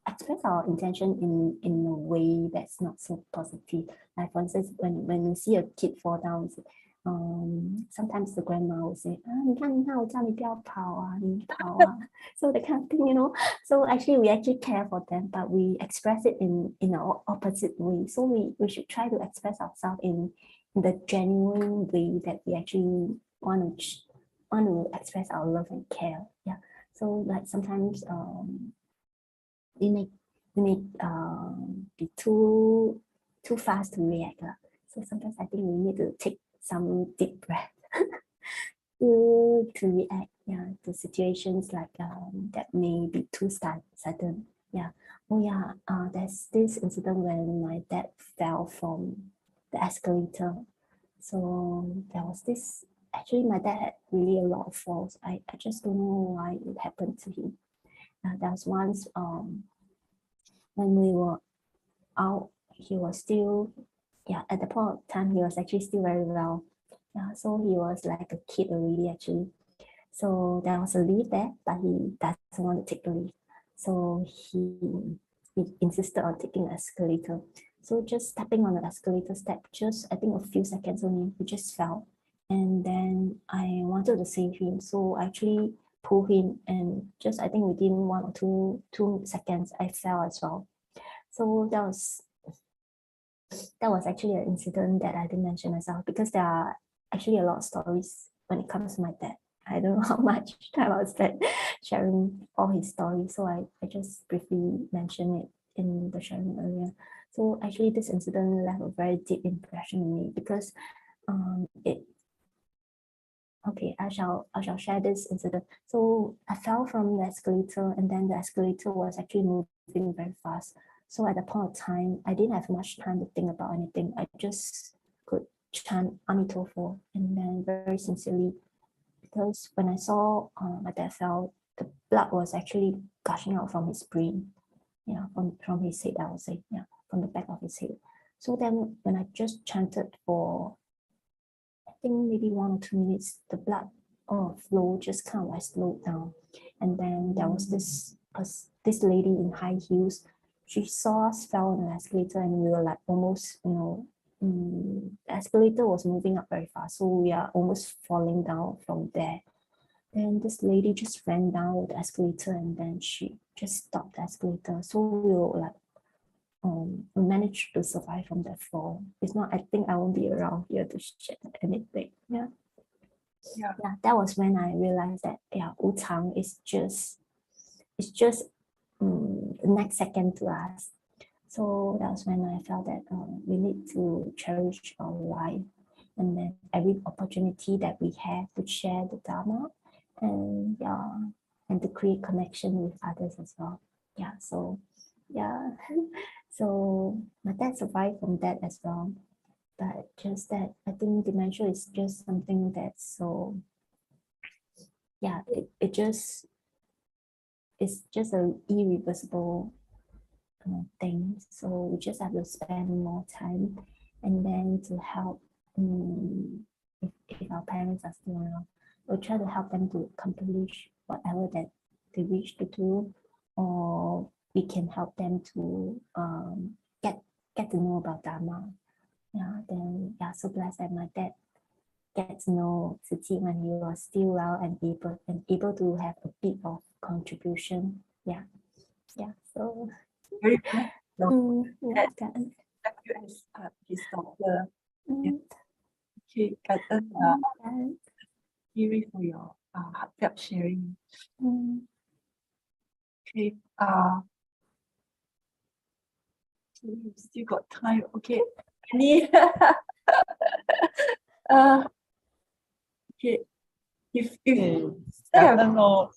express our intention in a way that's not so positive. Like for instance, when you see a kid fall down, sometimes the grandma will say, 你看我叫你不要跑啊，你跑啊 so that kind of thing. So actually we actually care for them, but we express it in an opposite way. So we should try to express ourselves in the genuine way that we actually want to express our love and care. Yeah. So like sometimes we may be too fast to react. So sometimes I think we need to take some deep breath to react, to situations like that may be too sudden. Yeah. Oh yeah. There's this incident when my dad fell from the escalator. So there was this. Actually, my dad had really a lot of falls. I just don't know why it happened to him. There was once when we were out, he was still, at the point of time, he was actually still very well. Yeah, so he was like a kid already actually. So there was a lift there, but he doesn't want to take the lift. So he insisted on taking the escalator. So just stepping on the escalator step, just I think a few seconds only, he just fell. And then I wanted to save him. So I actually pulled him, and just I think within 1 or 2 seconds, I fell as well. So that was actually an incident that I didn't mention myself, because there are actually a lot of stories when it comes to my dad. I don't know how much time I spent sharing all his stories, so I just briefly mentioned it in the sharing earlier. So actually this incident left a very deep impression in me, because I shall share this incident. So I fell from the escalator, and then the escalator was actually moving very fast. So at the point of time, I didn't have much time to think about anything. I just could chant Amitofo, and then very sincerely, because when I saw my dad fell, the blood was actually gushing out from his brain, from his head, I would say, from the back of his head. So then when I just chanted for, I think maybe 1 or 2 minutes, the blood flow just kind of like slowed down. And then there was this lady in high heels. She saw us fell on the escalator, and we were like almost, the escalator was moving up very fast, so we are almost falling down from there. Then this lady just ran down the escalator, and then she just stopped the escalator. So we were like, we managed to survive from that fall. It's not, I think I won't be around here to share anything. Yeah, that was when I realized that Wu Tang is just the next second to us. So that was when I felt that we need to cherish our life, and then every opportunity that we have to share the Dharma, and to create connection with others as well. So so my dad survived from that as well. But just that, I think dementia is just something that's so, it's just an irreversible thing. So we just have to spend more time, and then to help, if our parents are still around, we'll try to help them to accomplish whatever that they wish to do, or we can help them to get to know about Dharma. So blessed that my dad get to know Tzu Chi when he was still well and able to have a bit of contribution. So Very good. yeah, Thank you as his daughter. mm, Okay, Katan, yeah, Kiri, for your heartfelt sharing. mm. Okay, so we still got time. Okay, any Okay. If Cảm ơn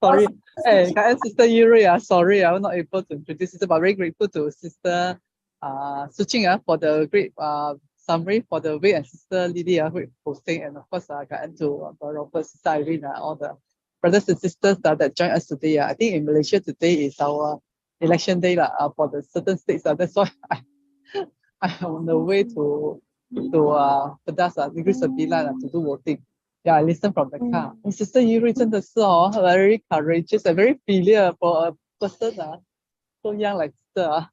sorry. Hey, cảm ơn Sister Yu Rui. Sorry, I was not able to introduce Sister, but very grateful to Sister Su Ching for the great summary for the way, and Sister Lily great hosting, and of course cảm ơn to Robert, Sister Irene, all the brothers and sisters that join us today. I think in Malaysia today is our election day for the certain states. That's why I'm on the way to Pedas, Negeri Sembilan to do voting. Yeah, I listen from the car. Sister Yu Rui 真的是very courageous and very filial for a person so young like sister.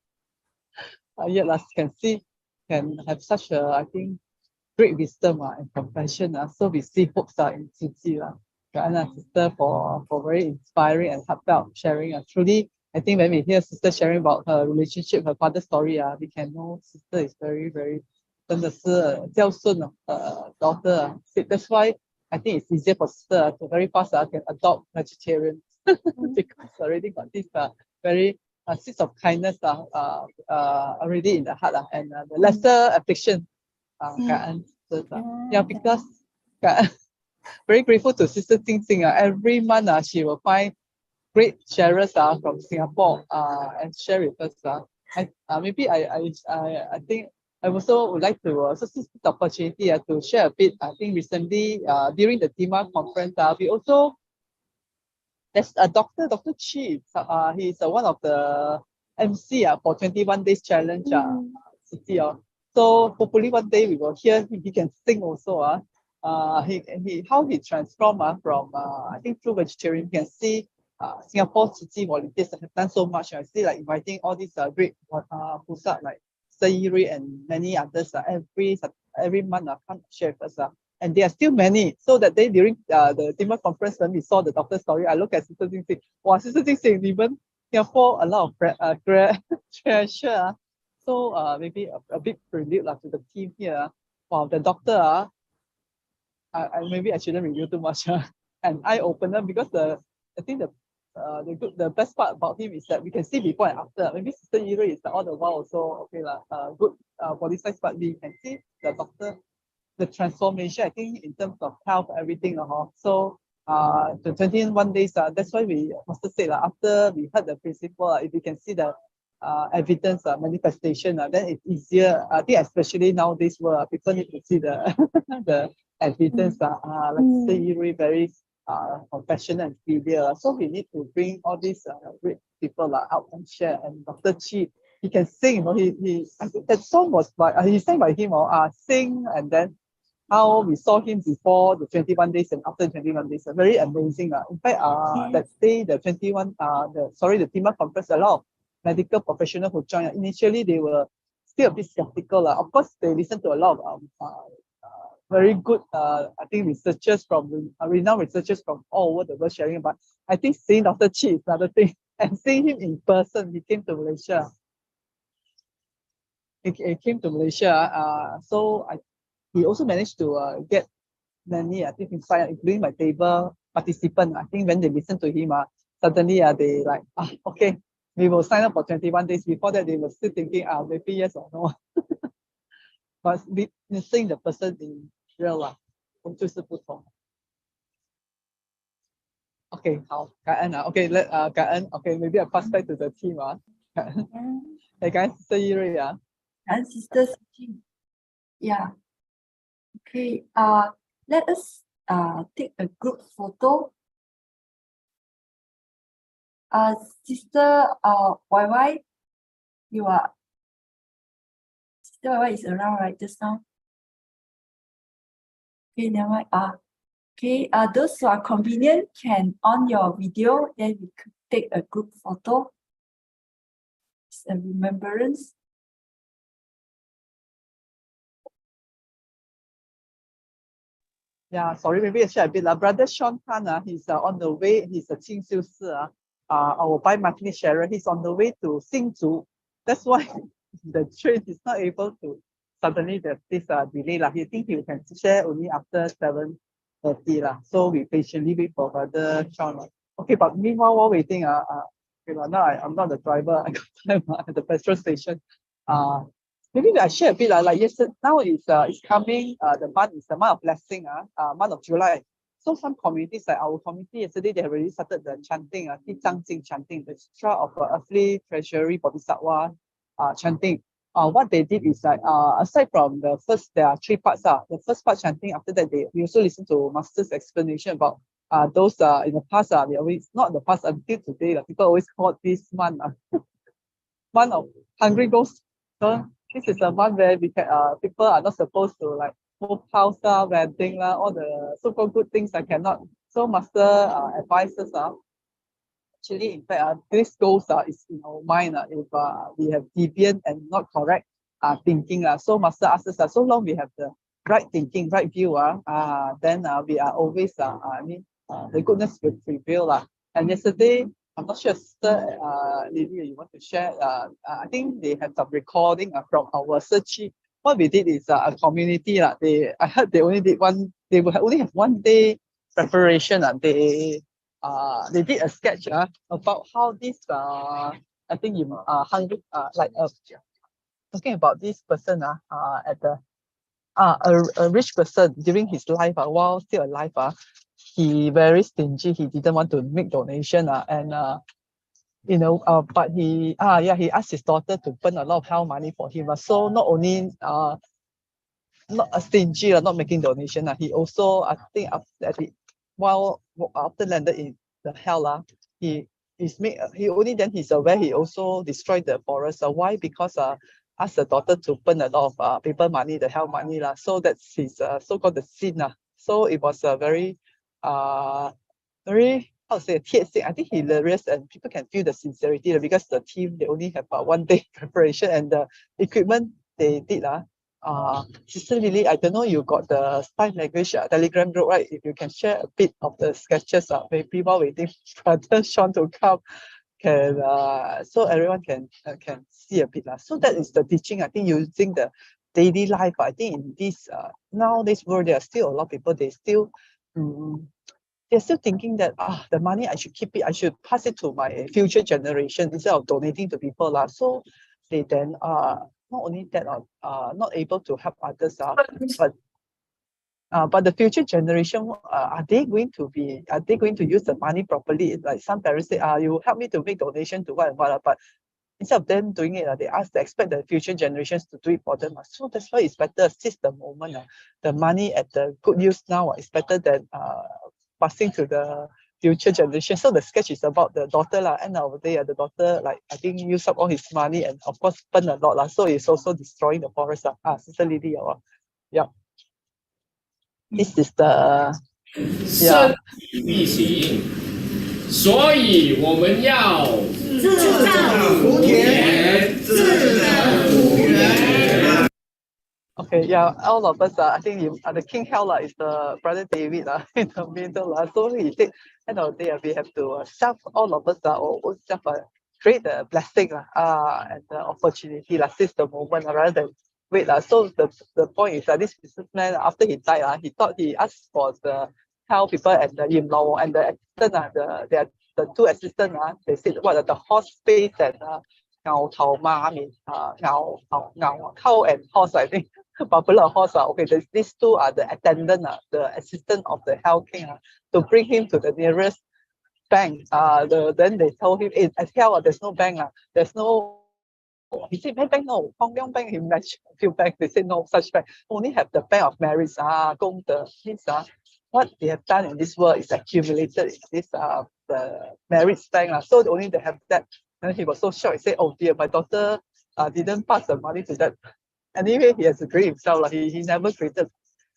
Yet can see, can have such a, I think, great wisdom and compassion. So we see hopes in Tzu Chi. Sister for very inspiring and heartfelt sharing. Truly, I think when we hear Sister sharing about her relationship, her father's story, we can know Sister is very, very 真的是孝顺daughter. That's why I think it's easier for Sister to very fast can adopt vegetarian because already got this very seeds of kindness already in the heart and the lesser affliction. Yeah, because very grateful to Sister Ting Ting. Every month she will find great sharers from Singapore and share with us. Maybe I think I also would like to also seize the opportunity to share a bit. I think recently during the TIMA conference, we also there's a Dr. Chi. He's one of the MC for 21 days challenge city. So hopefully one day we will hear him. He can sing also. He how he transformed from I think through vegetarian. You can see Singapore city volunteers have done so much. I see like inviting all these great Pusat like Sister Yu Rui and many others every month come share with us. And there are still many. So that day during the TIMA conference when we saw the doctor's story, I look at Sister Ting Ting. Wow, Sister Ting Ting even Singapore a lot of treasure. So maybe a big tribute to the team here. Wow, the doctor. Maybe I shouldn't review too much. An eye opener because I think the best part about him is that we can see before and after. Maybe Sister Yu Rui is all the while also okay good body size, but we can see the doctor, the transformation. I think in terms of health, everything. So the 21 days. That's why we must say after we heard the principle, if we can see the evidence manifestation, then it's easier. I think especially nowadays where people need to see the the evidence. Like Sister Yu Rui very compassionate and filial. So we need to bring all these great people out and share. And Dr. Chi, he can sing. He I think that song was he sang by him sing, and then how we saw him before the 21 days and after 21 days. Very amazing. In fact, that day the 21 the TIMA conference, a lot of medical professionals who joined. Initially they were still a bit skeptical. Of course, they listened to a lot of very good I think researchers from renowned researchers from all over the world sharing. But I think seeing Dr. Chi is another thing, and seeing him in person. He came to Malaysia. He came to Malaysia. So he also managed to get many, I think, including my table participant. I think when they listen to him, suddenly they like, okay, we will sign up for 21 days. Before that, they were still thinking, maybe yes or no. But witnessing the person in real 就是不同。Okay, 好，感恩Okay,感恩。Okay, maybe I pass back to the team 感恩。感恩 Sister Yu Rui 感恩 Sister Su Ching. Yeah. Okay. Let us take a group photo. Sister YY, you are. Sister YY is around right just now. Okay, never mind. Okay. Those who are convenient can on your video. Then we could take a group photo. It's a remembrance. Yeah, sorry, maybe I share a bit. Brother Sean Tan, he's on the way. He's a Qing Siu Si, our bi-monthly sharer. He's on the way to Hsinchu. That's why the train is not able to suddenly there's this delay. He think he can share only after 7:30. So we patiently wait for Brother Sean. Okay, but meanwhile while waiting, okay, now I'm not the driver. I got time at the petrol station. maybe I share a bit like yesterday. Now it's coming. The month is the month of blessing. Month of July. So some communities like our community yesterday they have already started the chanting. Ti Zhang Jing chanting, the sutra of earthly treasury bodhisattva chanting. What they did is like aside from the first, there are three parts. The first part chanting. After that, we also listen to master's explanation about those in the past. We always not the past until today. People always call this month month of hungry ghosts. So this is a month where we can people are not supposed to like move house wedding all the so-called good things I cannot. So master advises actually in fact this ghost is in our mind if we have deviant and not correct thinking so master asks us so long we have the right thinking, right view then we are always I mean the goodness will prevail and yesterday I'm not sure, Sister Lydia, you want to share? I think they have some recording from our Tzu Chi. What we did is a community. I heard they only did they will only have 1 day preparation. They did a sketch about how this, I think you hungry, talking about this person at the, a rich person during his life, while still alive, he very stingy. He didn't want to make donation and but he asked his daughter to burn a lot of hell money for him. So not only not a stingy not making donation. He also I think after landed in the hell he only then he's aware he also destroyed the forest. Why? Because asked the daughter to burn a lot of paper money, the hell money so that's his so-called the sin So it was a very very how to say I think hilarious and people can feel the sincerity because the team they only have 1 day preparation and the equipment they did Sister Lily, I don't know you got the sign language Telegram group, right? If you can share a bit of the sketches maybe while waiting for Brother Sean to come can so everyone can see a bit so that is the teaching. I think using the daily life. I think in this nowadays world there are still a lot of people they still they're still thinking that the money I should keep it, I should pass it to my future generation instead of donating to people so they then not only that not able to help others but the future generation are they going to use the money properly? Like some parents say you help me to make donation to what and what but instead of them doing it they expect the future generations to do it for them so that's why it's better seize the moment the money at the good use now is better than passing to the future generation. So the sketch is about the daughter end of the day the daughter I think use up all his money and of course burn a lot so it's also destroying the forest Sister Lily yeah. This is the 身力行，所以我们要自造福田，自得福源。 Okay, all of us I think the King Hell is the Brother David in the middle so he said end of the day we have to all of us all create the blessing and the opportunity seize the moment rather than wait so the point is that this businessman after he died he thought he asked for the hell people and the Yim Law and the assistant the two assistants they said what are the horse space and 牛頭馬面cow and horse I think popular horse okay these two are the attendant the assistant of the hell king to bring him to the nearest bank then they told him at hell there's no bank there's no he said bank no Hong Leong bank he mentioned a few banks they said no such bank only have the bank of marriage Gongde means what they have done in this world is accumulated in this the marriage bank so only they have that. And he was so shocked. He said, "Oh dear, my daughter didn't pass the money to that." Anyway, he has to agree himself. He never created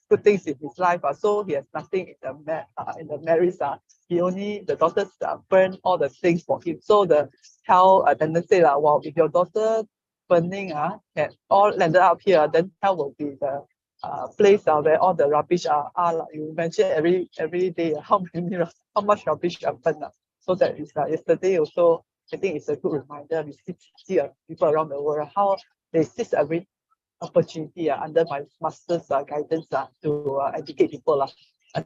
good things in his life. So he has nothing in the marriage. He only the daughters burn all the things for him. So the hell then say well, if your daughter burning can all landed up here, then hell will be the place where all the rubbish are. You mentioned every day how much rubbish are burned. So that is yesterday also. I think it's a good reminder. We see people around the world how they seize every opportunity under my master's guidance to educate people.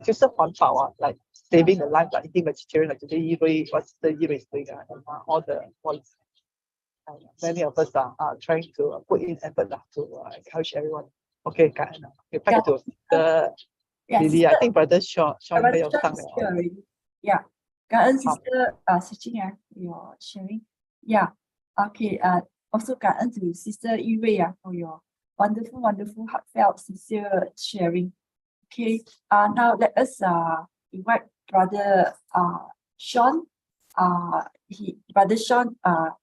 Just a fun part like saving the life, eating vegetarian, like today what Sister Yu Rui is doing and all the points. And many of us are trying to put in effort to encourage everyone. Okay, back to the Lily. I think brother Sean 没有上了。Yeah, 感恩 Sister Su Ching your sharing. Yeah, okay. Also 感恩 to Sister Yu Rui for your wonderful, heartfelt, sincere sharing. Okay. Now let us invite Brother Sean. Brother Sean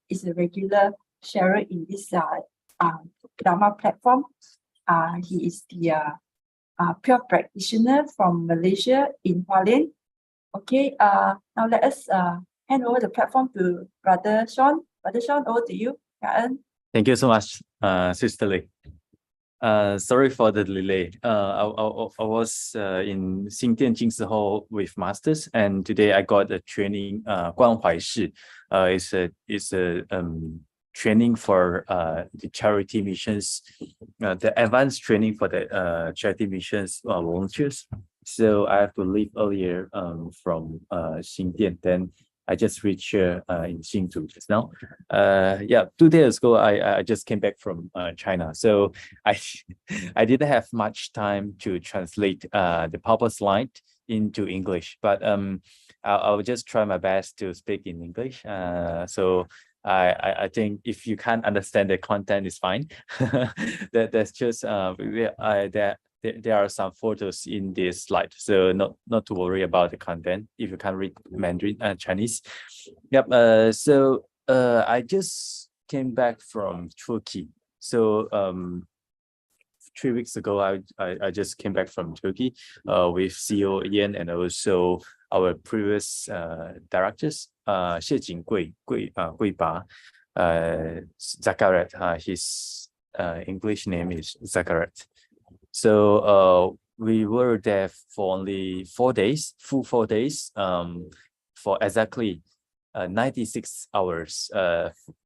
is a regular sharer in this Dharma platform. He is the pure practitioner from Malaysia in Hualien. Okay, now let us hand over the platform to Brother Sean. Brother Sean, over to you. Thank you so much, Sister Lee. Sorry for the delay. I was in Xingdian Jingsi Hall with masters, and today I got a training. 关怀式 is a training for the charity missions, the advanced training for the charity missions volunteers. So I have to leave earlier from Xingdian. Then I just reached here in Xingzhou just now. Yeah, 2 days ago I just came back from China, so I didn't have much time to translate the PowerPoint slide into English, but I'll just try my best to speak in English. So I think if you can't understand the content, it's fine. That's just there are some photos in this slide, so not to worry about the content if you can't read Mandarin Chinese. Yep. So I just came back from Turkey. So 3 weeks ago, I just came back from Turkey with CEO Ian and also our previous directors, Xie Jinggui, Gui Ba, Zakarat. His English name is Zakarat. So we were there for only 4 days, full 4 days, for exactly 96 hours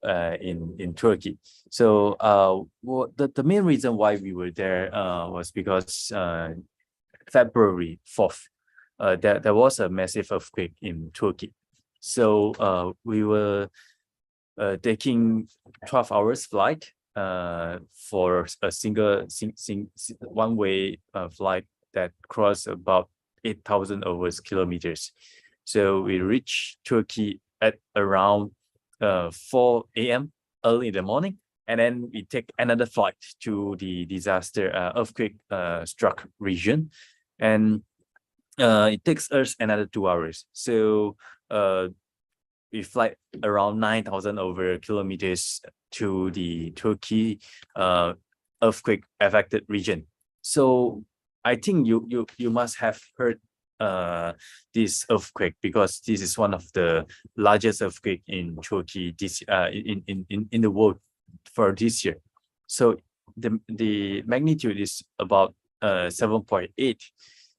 in Turkey. So the main reason why we were there was because February 4th, there was a massive earthquake in Turkey. So we were taking 12 hours flight for a single one-way flight that crossed about 8,000 over kilometers. So we reached Turkey at around 4 a.m. early in the morning, and then we take another flight to the disaster earthquake struck region, and it takes us another 2 hours. So we fly around 9,000 over kilometers to the Turkey earthquake affected region. So I think you must have heard this earthquake, because this is one of the largest earthquake in Turkey this in the world for this year. So the magnitude is about 7.8,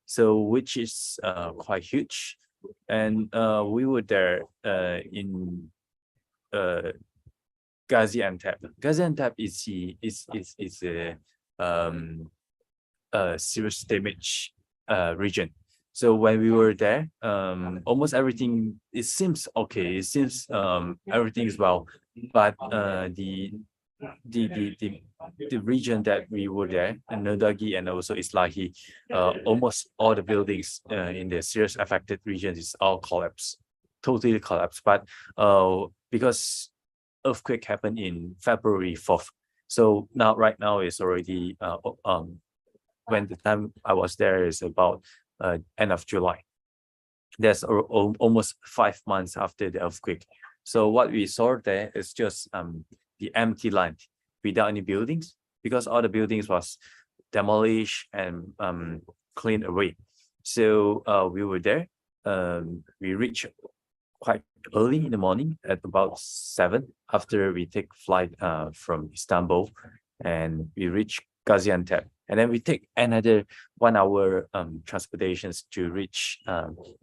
so which is quite huge. And we were there in Gaziantep. Gaziantep is a serious damage region. So when we were there, almost everything, it seems okay. It seems everything is well, but the region that we were there, Nodagi and also Islahi, almost all the buildings in the serious affected regions is all collapsed, totally collapsed. But because earthquake happened in February 4th, so right now it's already when the time I was there is about end of July. That's almost 5 months after the earthquake. So what we saw there is just the empty land without any buildings, because all the buildings was demolished and cleaned away. So we were there. We reached quite early in the morning at about 7 after we take flight from Istanbul, and we reached Gaziantep. And then we take another 1 hour transportations to reach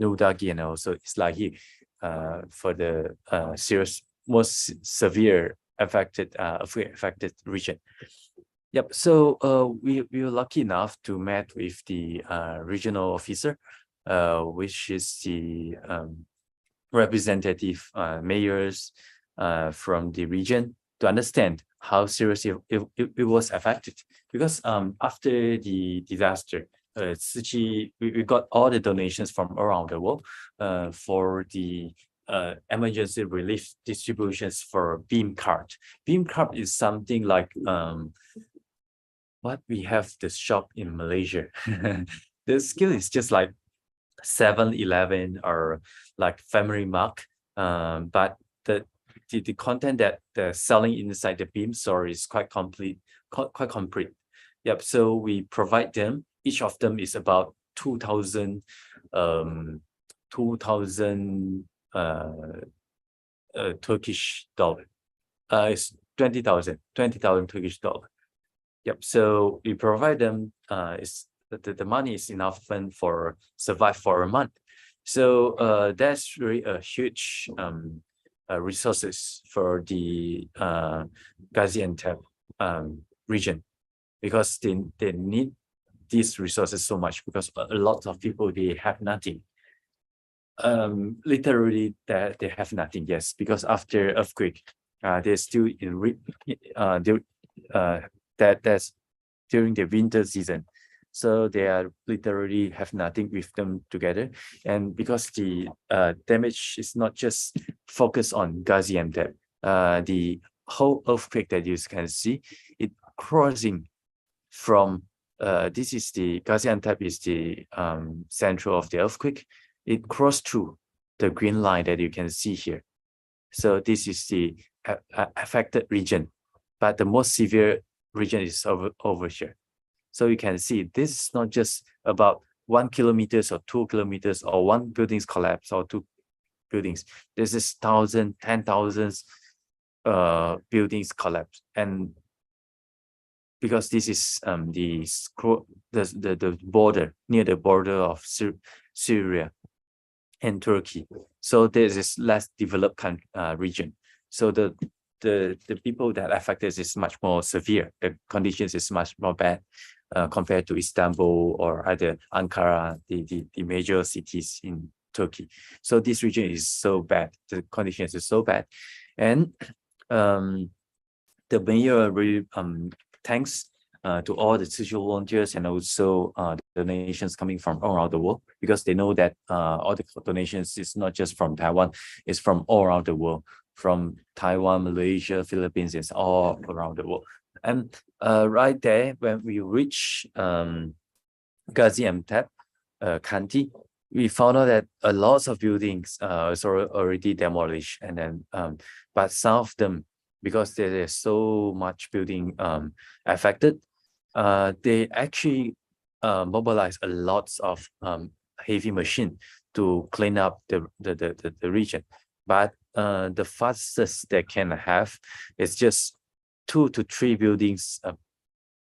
Nodagi and also Islahi for the most severe affected region. Yep. So we were lucky enough to meet with the regional officer, which is the representative mayors from the region, to understand how serious it was affected. Because after the disaster, Tzu Chi, we got all the donations from around the world for the emergency relief distributions for beam cart. Beam cart is something like what we have the shop in Malaysia. The skill is just like 7-Eleven or like Family Mart, but the content that they're selling inside the beam store is quite complete. Yep. So we provide them. Each of them is about 2,000 Turkish dollar. It's 20,000 Turkish dollar. Yep. So we provide them. Is the money is enough for survive for a month. So that's really a huge resources for the Gaziantep region, because they need these resources so much, because a lot of people, they have nothing. Literally that they have nothing. Yes, because after earthquake, they're still in that's during the winter season. So they are literally have nothing with them together. And because the damage is not just focused on Gaziantep, the whole earthquake that you can see, it crossing from, this is the Gaziantep is the central of the earthquake. It crossed through the green line that you can see here. So this is the affected region, but the most severe region is over here. So you can see this is not just about 1 kilometer or 2 kilometers or one building's collapse or two buildings. This is 1,000, 10,000 buildings collapse. And because this is the border, near the border of Syria and Turkey. So this is less developed region. So the people that affected is much more severe. The conditions is much more bad compared to Istanbul or other Ankara, the major cities in Turkey. So this region is so bad. The conditions is so bad, and the mayor really thanks to all the Tzu Chi volunteers and also donations coming from all around the world, because they know that all the donations is not just from Taiwan, it's from all around the world, from Taiwan, Malaysia, Philippines, it's all around the world. And right there, when we reach Gaziantep county, we found out that a lot of buildings is already demolished, and then but some of them, because there is so much building affected, they actually mobilize a lot of heavy machine to clean up the region. But the fastest they can have is just 2 to 3 buildings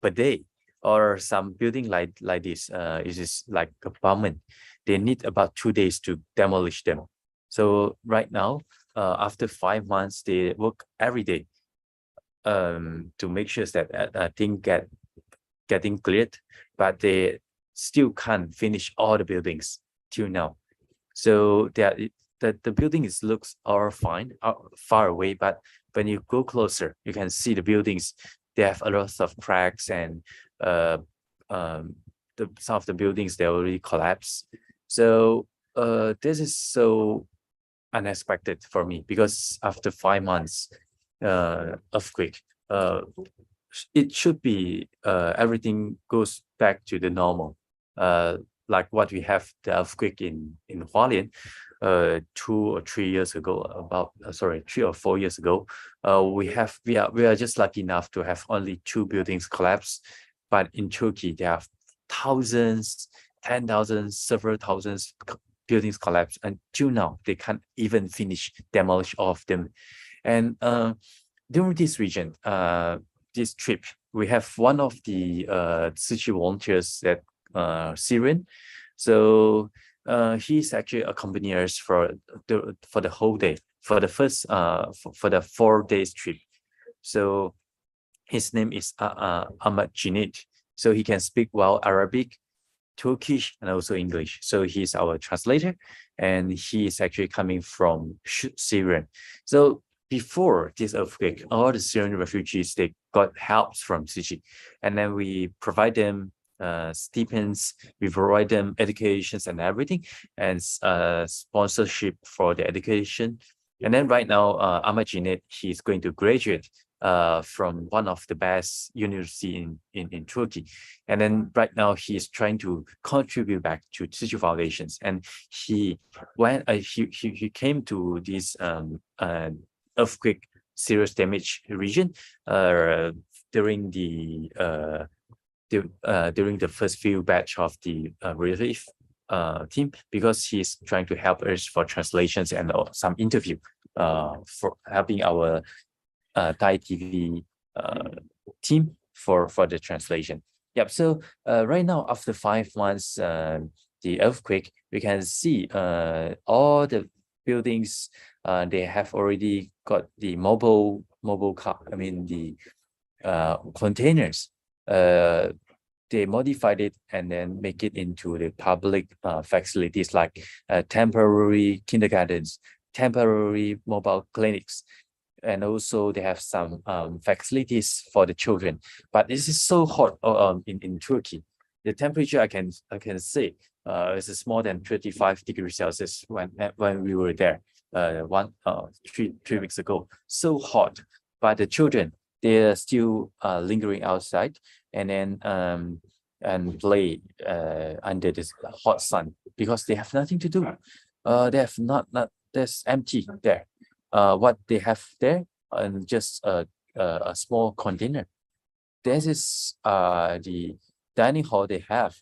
per day, or some building like this is like apartment. They need about 2 days to demolish them. So right now, after 5 months, they work every day to make sure that things getting cleared, but they still can't finish all the buildings till now. So the building looks all fine, far away, but when you go closer, you can see the buildings. They have a lot of cracks, and some of the buildings, they already collapsed. So this is so unexpected for me, because after 5 months earthquake, it should be everything goes back to the normal, like what we have the earthquake in Hualien 2 or 3 years ago, 3 or 4 years ago. We are just lucky enough to have only 2 buildings collapse, but in Turkey there are thousands, 10,000, several thousands buildings collapse, and till now they can't even finish demolish all of them. And during this region, this trip, we have one of the Tzu Chi volunteers that Syrian. So he's actually accompanying us for the whole day, for the first for the 4 days trip. So his name is Ahmad Jinit. So he can speak well Arabic, Turkish, and also English. So he's our translator, and he is actually coming from Syrian. So before this earthquake, all the Syrian refugees, they got help from Tzu Chi, and then we provide them stipends, we provide them educations and everything, and sponsorship for the education. And then right now, Ahmad Jinet, he's going to graduate from one of the best university in Turkey. And then right now he's trying to contribute back to Tzu Chi Foundations. And he came to this earthquake serious damage region during the first few batch of the relief team, because he's trying to help us for translations and some interview for helping our Thai TV team for the translation. Yep. So right now, after 5 months, the earthquake, we can see all the buildings. They have already got the mobile car. I mean the containers. They modified it and then make it into the public facilities like temporary kindergartens, temporary mobile clinics, and also they have some facilities for the children. But this is so hot in Turkey. The temperature I can say is more than 35 degrees Celsius when we were there 3 weeks ago. So hot, but the children, they are still lingering outside and then and play under this hot sun because they have nothing to do. They have not there's empty there. What they have there and just a small container. This is the dining hall they have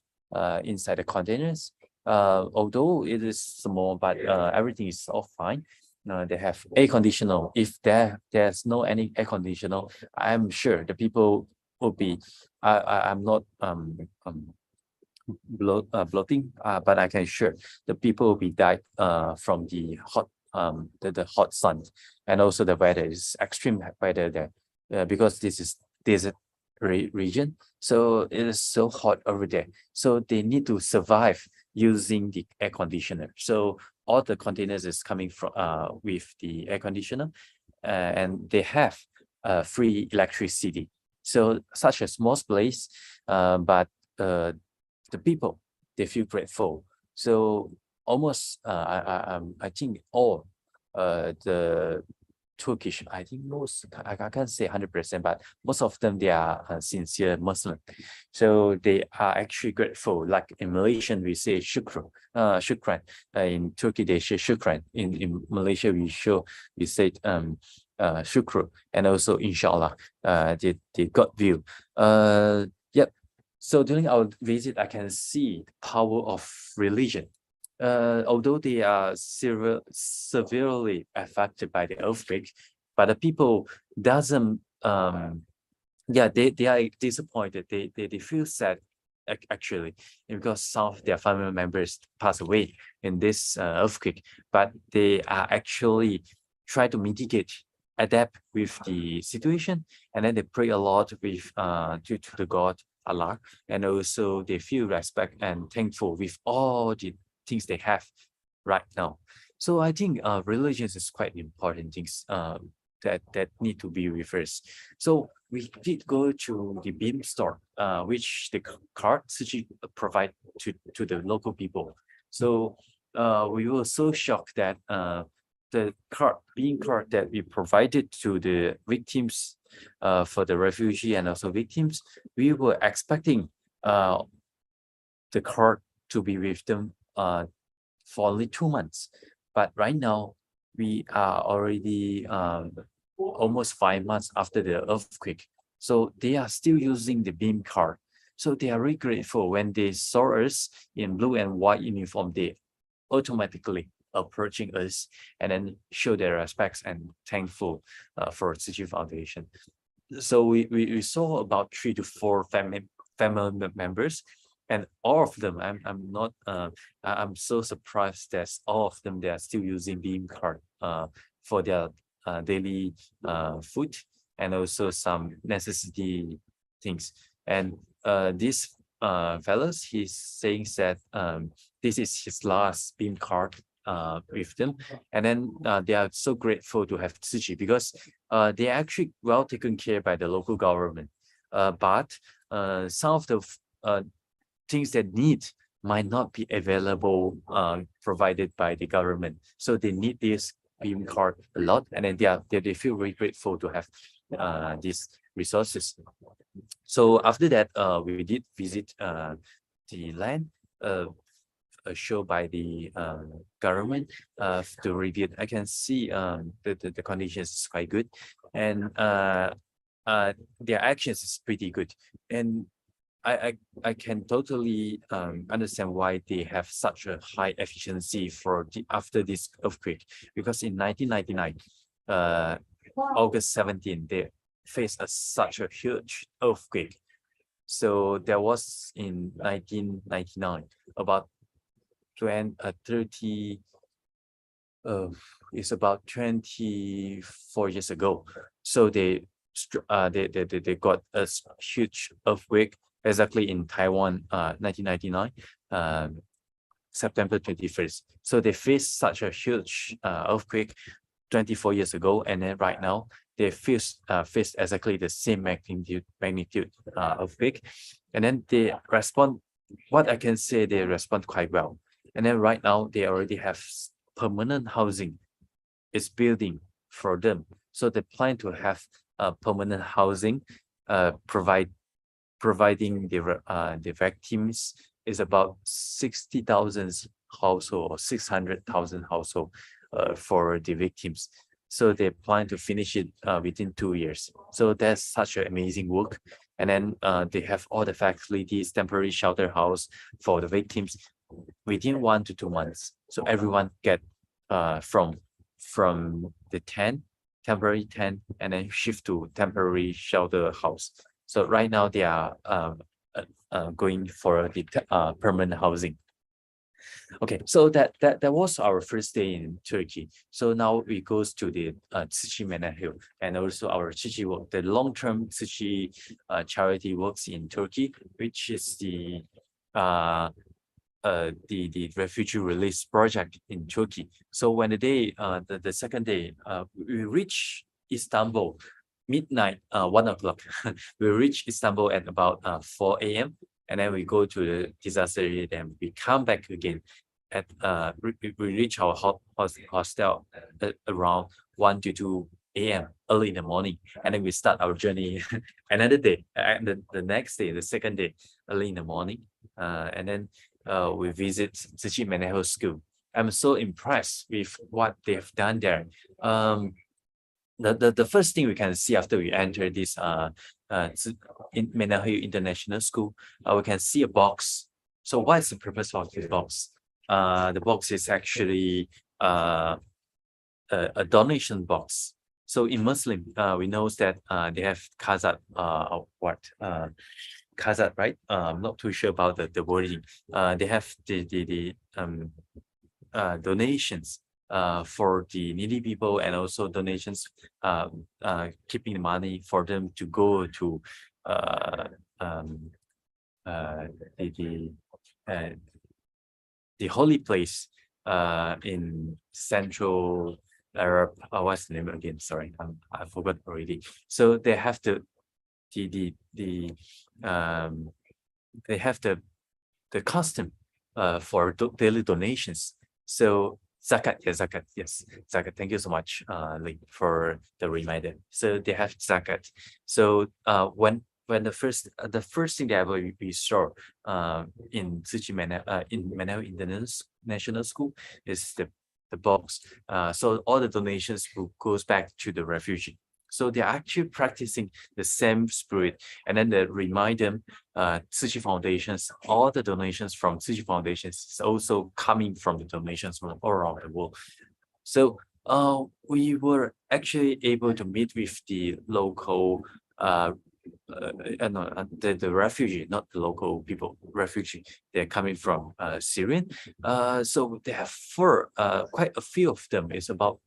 inside the containers. Although it is small, but everything is all fine. They have air conditioner. If there's no any air conditioner, I'm sure the people will be. I'm not bloating, but I can sure the people will be died from the hot the hot sun, and also the weather is extreme weather there because this is desert region, so it is so hot over there. So they need to survive using the air conditioner. So all the containers is coming from with the air conditioner, and they have free electricity. So such a small place, but the people, they feel grateful. So almost I think all the Turkish, I think most, I can't say 100%, but most of them, they are sincere Muslim. So they are actually grateful. Like in Malaysian, we say shukran. In Turkey, they say shukran. In Malaysia, we say shukru, and also inshallah, the God view. Yep. So during our visit, I can see the power of religion. Although they are severely affected by the earthquake, but the people doesn't they are disappointed. They feel sad actually, because some of their family members pass away in this earthquake, but they are actually try to mitigate, adapt with the situation, and then they pray a lot with to the God Allah, and also they feel respect and thankful with all the things they have right now. So I think religion is quite important things that need to be reversed. So we did go to the beam store, which the card Tzu Chi provide to the local people. So we were so shocked that the beam card that we provided to the victims, for the refugee and also victims, we were expecting the card to be with them for only 2 months, but right now we are already almost 5 months after the earthquake, so they are still using the beam card. So they are really grateful. When they saw us in blue and white uniform, they automatically approaching us and then show their respects and thankful for Tzu Chi Foundation. So we saw about 3 to 4 family members. And all of them, I'm so surprised that all of them, they are still using beam card for their daily food and also some necessity things. And this fellows, he's saying that this is his last beam card with them. And then they are so grateful to have Tzu Chi because they are actually well taken care by the local government. But some of the things that need might not be available provided by the government. So they need this beam card a lot, and then they feel very grateful to have these resources. So after that, we did visit the land show by the government to review. I can see the conditions is quite good, and their actions is pretty good. And I can totally understand why they have such a high efficiency for after this earthquake, because in 1999, August 17, they faced such a huge earthquake. So there was in 1999 about 30. It's about 24 years ago. So they got a huge earthquake exactly in Taiwan, 1999, September 21st. So they faced such a huge earthquake 24 years ago, and then right now they faced exactly the same magnitude earthquake, and then they respond. What I can say, they respond quite well. And then right now they already have permanent housing is building for them. So they plan to have permanent housing, providing the victims is about 60,000 household or 600,000 household for the victims. So they plan to finish it within 2 years. So that's such an amazing work. And then they have all the facilities, temporary shelter house for the victims within 1 to 2 months. So everyone get from the temporary tent, and then shift to temporary shelter house. So right now they are going for the permanent housing. Okay, so that was our first day in Turkey. So now we goes to the Tzu Chi Menahil, and also our Tzu Chi work, the long-term Tzu Chi charity works in Turkey, which is the refugee release project in Turkey. So when the second day, we reach Istanbul midnight, 1 o'clock. We reach Istanbul at about 4 a.m. and then we go to the disaster area. Then we come back again at we reach our hostel at around 1 to 2 a.m. early in the morning, and then we start our journey another day, and the next day, the second day, early in the morning, and then we visit Tzu Chi Menahil School. I'm so impressed with what they've done there. The first thing we can see after we enter this in Menahil International School, we can see a box. So what is the purpose of this box? The box is actually a donation box. So in Muslim, we know that they have Khazat, Khazat, right? I'm not too sure about the wording. They have the donations for the needy people, and also donations keeping the money for them to go to the holy place in Central Arab. What's the name again? Sorry, I forgot already. So they have they have the custom for daily donations. So zakat, yes, zakat. Thank you so much, Lee, for the reminder. So they have zakat. So when the first thing that we saw in Tzu Chi Menahil International School is the box. So all the donations goes back to the refugee. So they're actually practicing the same spirit, and then they remind them, Tzu Chi Foundations, all the donations from Tzu Chi Foundations is also coming from the donations from all around the world. So we were actually able to meet with the local the refugee, not the local people, refugee. They're coming from Syrian. So they have quite a few of them. It's about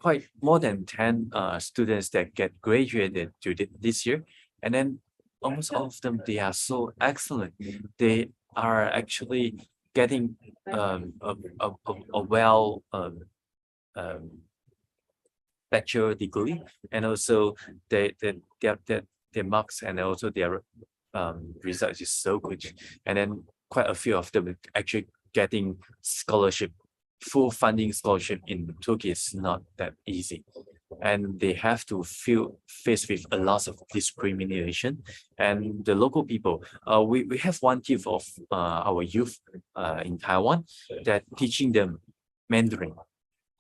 quite more than 10 students that get graduated this year, and then almost all of them, they are so excellent. They are actually getting a well bachelor degree, and also their marks and also their results is so good, and then quite a few of them actually getting scholarship, full funding scholarship in Turkey is not that easy, and they have to face with a lot of discrimination. And the local people, we have one team of our youth in Taiwan that teaching them Mandarin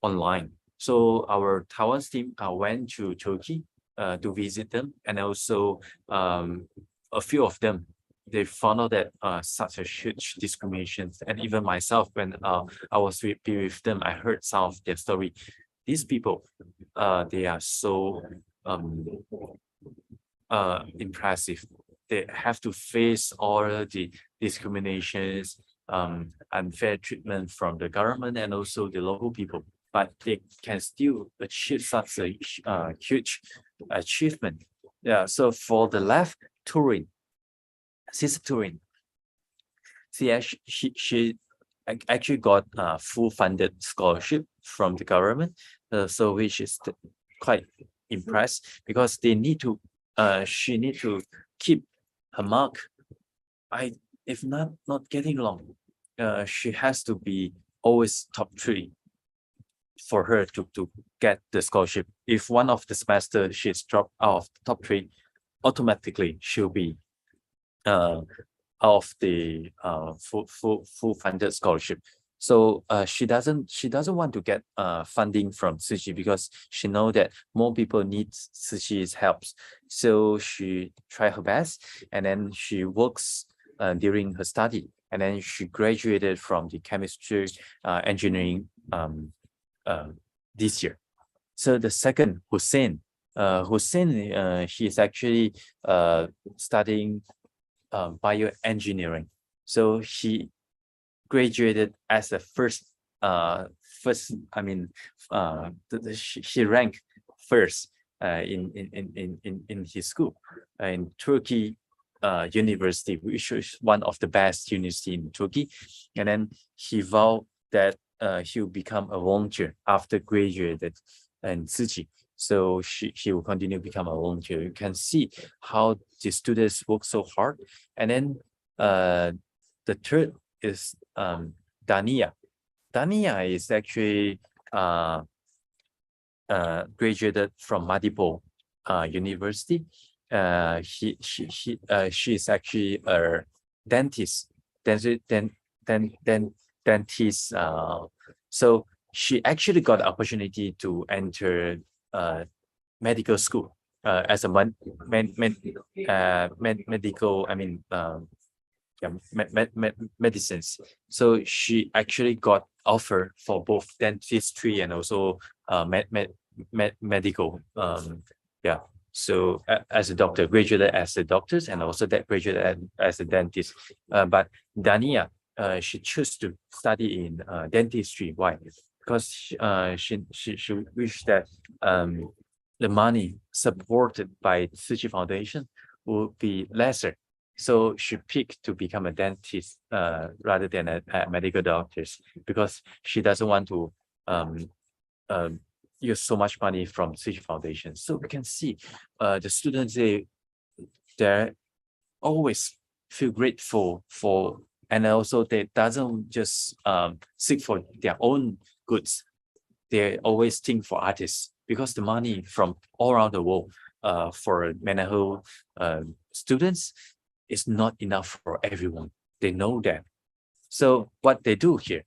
online. So our Taiwan team went to Turkey to visit them, and also a few of them, they found out that such a huge discrimination. And even myself, when I was with them, I heard some of their story. These people, they are so impressive. They have to face all the discriminations, unfair treatment from the government and also the local people, but they can still achieve such a huge achievement. Yeah. So for the left, Turin, Sister Turin, she actually got full funded scholarship from the government, so which is quite impressed, because they need to she need to keep her mark. If not getting along, she has to be always top 3 for her to get the scholarship. If one of the semester she's dropped out of the top 3, automatically she'll be out of the full funded scholarship. So she doesn't want to get funding from Tzu Chi, because she know that more people need Tzu Chi's help. So she try her best, and then she works during her study, and then she graduated from the chemistry engineering this year. So the second, Hussein, he is actually studying bioengineering. So he graduated as the he ranked first in his school in Turkey university, which is one of the best university in Turkey. And then he vowed that he will become a volunteer after graduated in Tzu Chi. So he will continue to become a volunteer. You can see how the students work so hard. And then the third is Dania. Dania is actually graduated from Madipo University. She is actually a dentist. So she actually got the opportunity to enter medical school as a medical, medicines. So she actually got offer for both dentistry and also medical. So as a doctor, graduated as a doctor, and also that graduated as a dentist. But Dania, she chose to study in dentistry. Why? Because she wished that the money supported by Tzu Chi Foundation would be lesser. So she picked to become a dentist rather than a medical doctor, because she doesn't want to use so much money from Tzu Chi Foundation. So we can see the students, they always feel grateful for, and also they doesn't just seek for their own goods. They always think for artists, because the money from all around the world for Menahil students is not enough for everyone. They know that. So what they do here,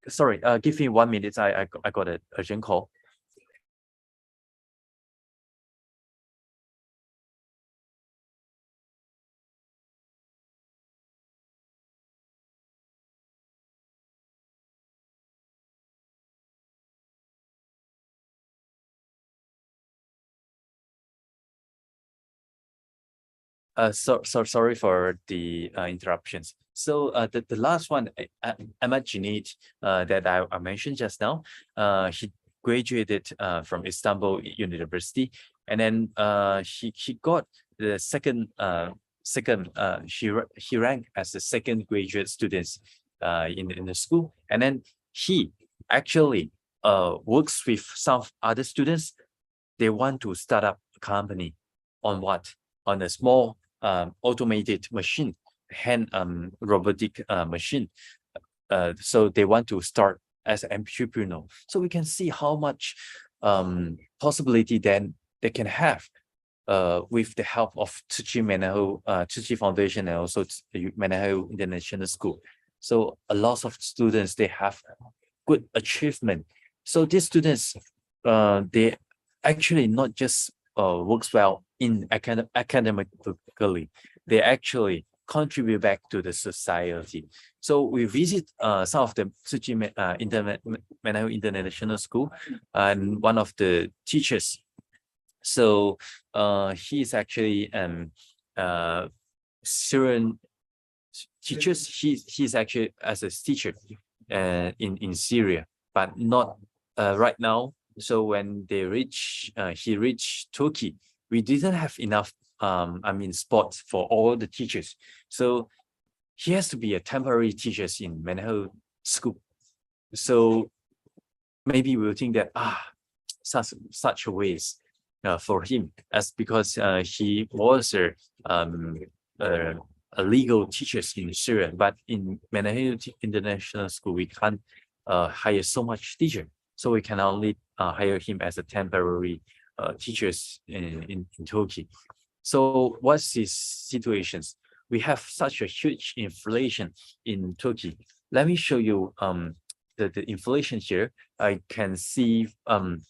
sorry, give me 1 minute. I got an urgent call. Sorry for the interruptions. So the last one, Ahmad Junaid, that I mentioned just now, he graduated from Istanbul University, and then he got the he ranked as the second graduate students in the school, and then he actually works with some other students. They want to start up a company on what? On a small automated machine, hand robotic machine. So they want to start as an entrepreneur. So we can see how much possibility then they can have with the help of Tzu Chi Menahil, Tzu Chi Foundation, and also the Menahil International School. So a lot of students, they have good achievement. So these students, they actually not just works well in academically, they actually contribute back to the society. So we visit some of the Tzu Chi Menahil International School, and one of the teachers. So he is actually Syrian teachers. He's actually as a teacher in Syria, but not right now. So when they he reached Turkey, we didn't have enough spots for all the teachers. So he has to be a temporary teacher in Menahil school. So maybe we'll think that such a waste for him, as because he was a legal teacher in Syria, but in Menahil International School we can't hire so much teacher, so we can only hire him as a temporary teachers in Turkey. So what's his situations? We have such a huge inflation in Turkey. Let me show you the inflation here. I can see from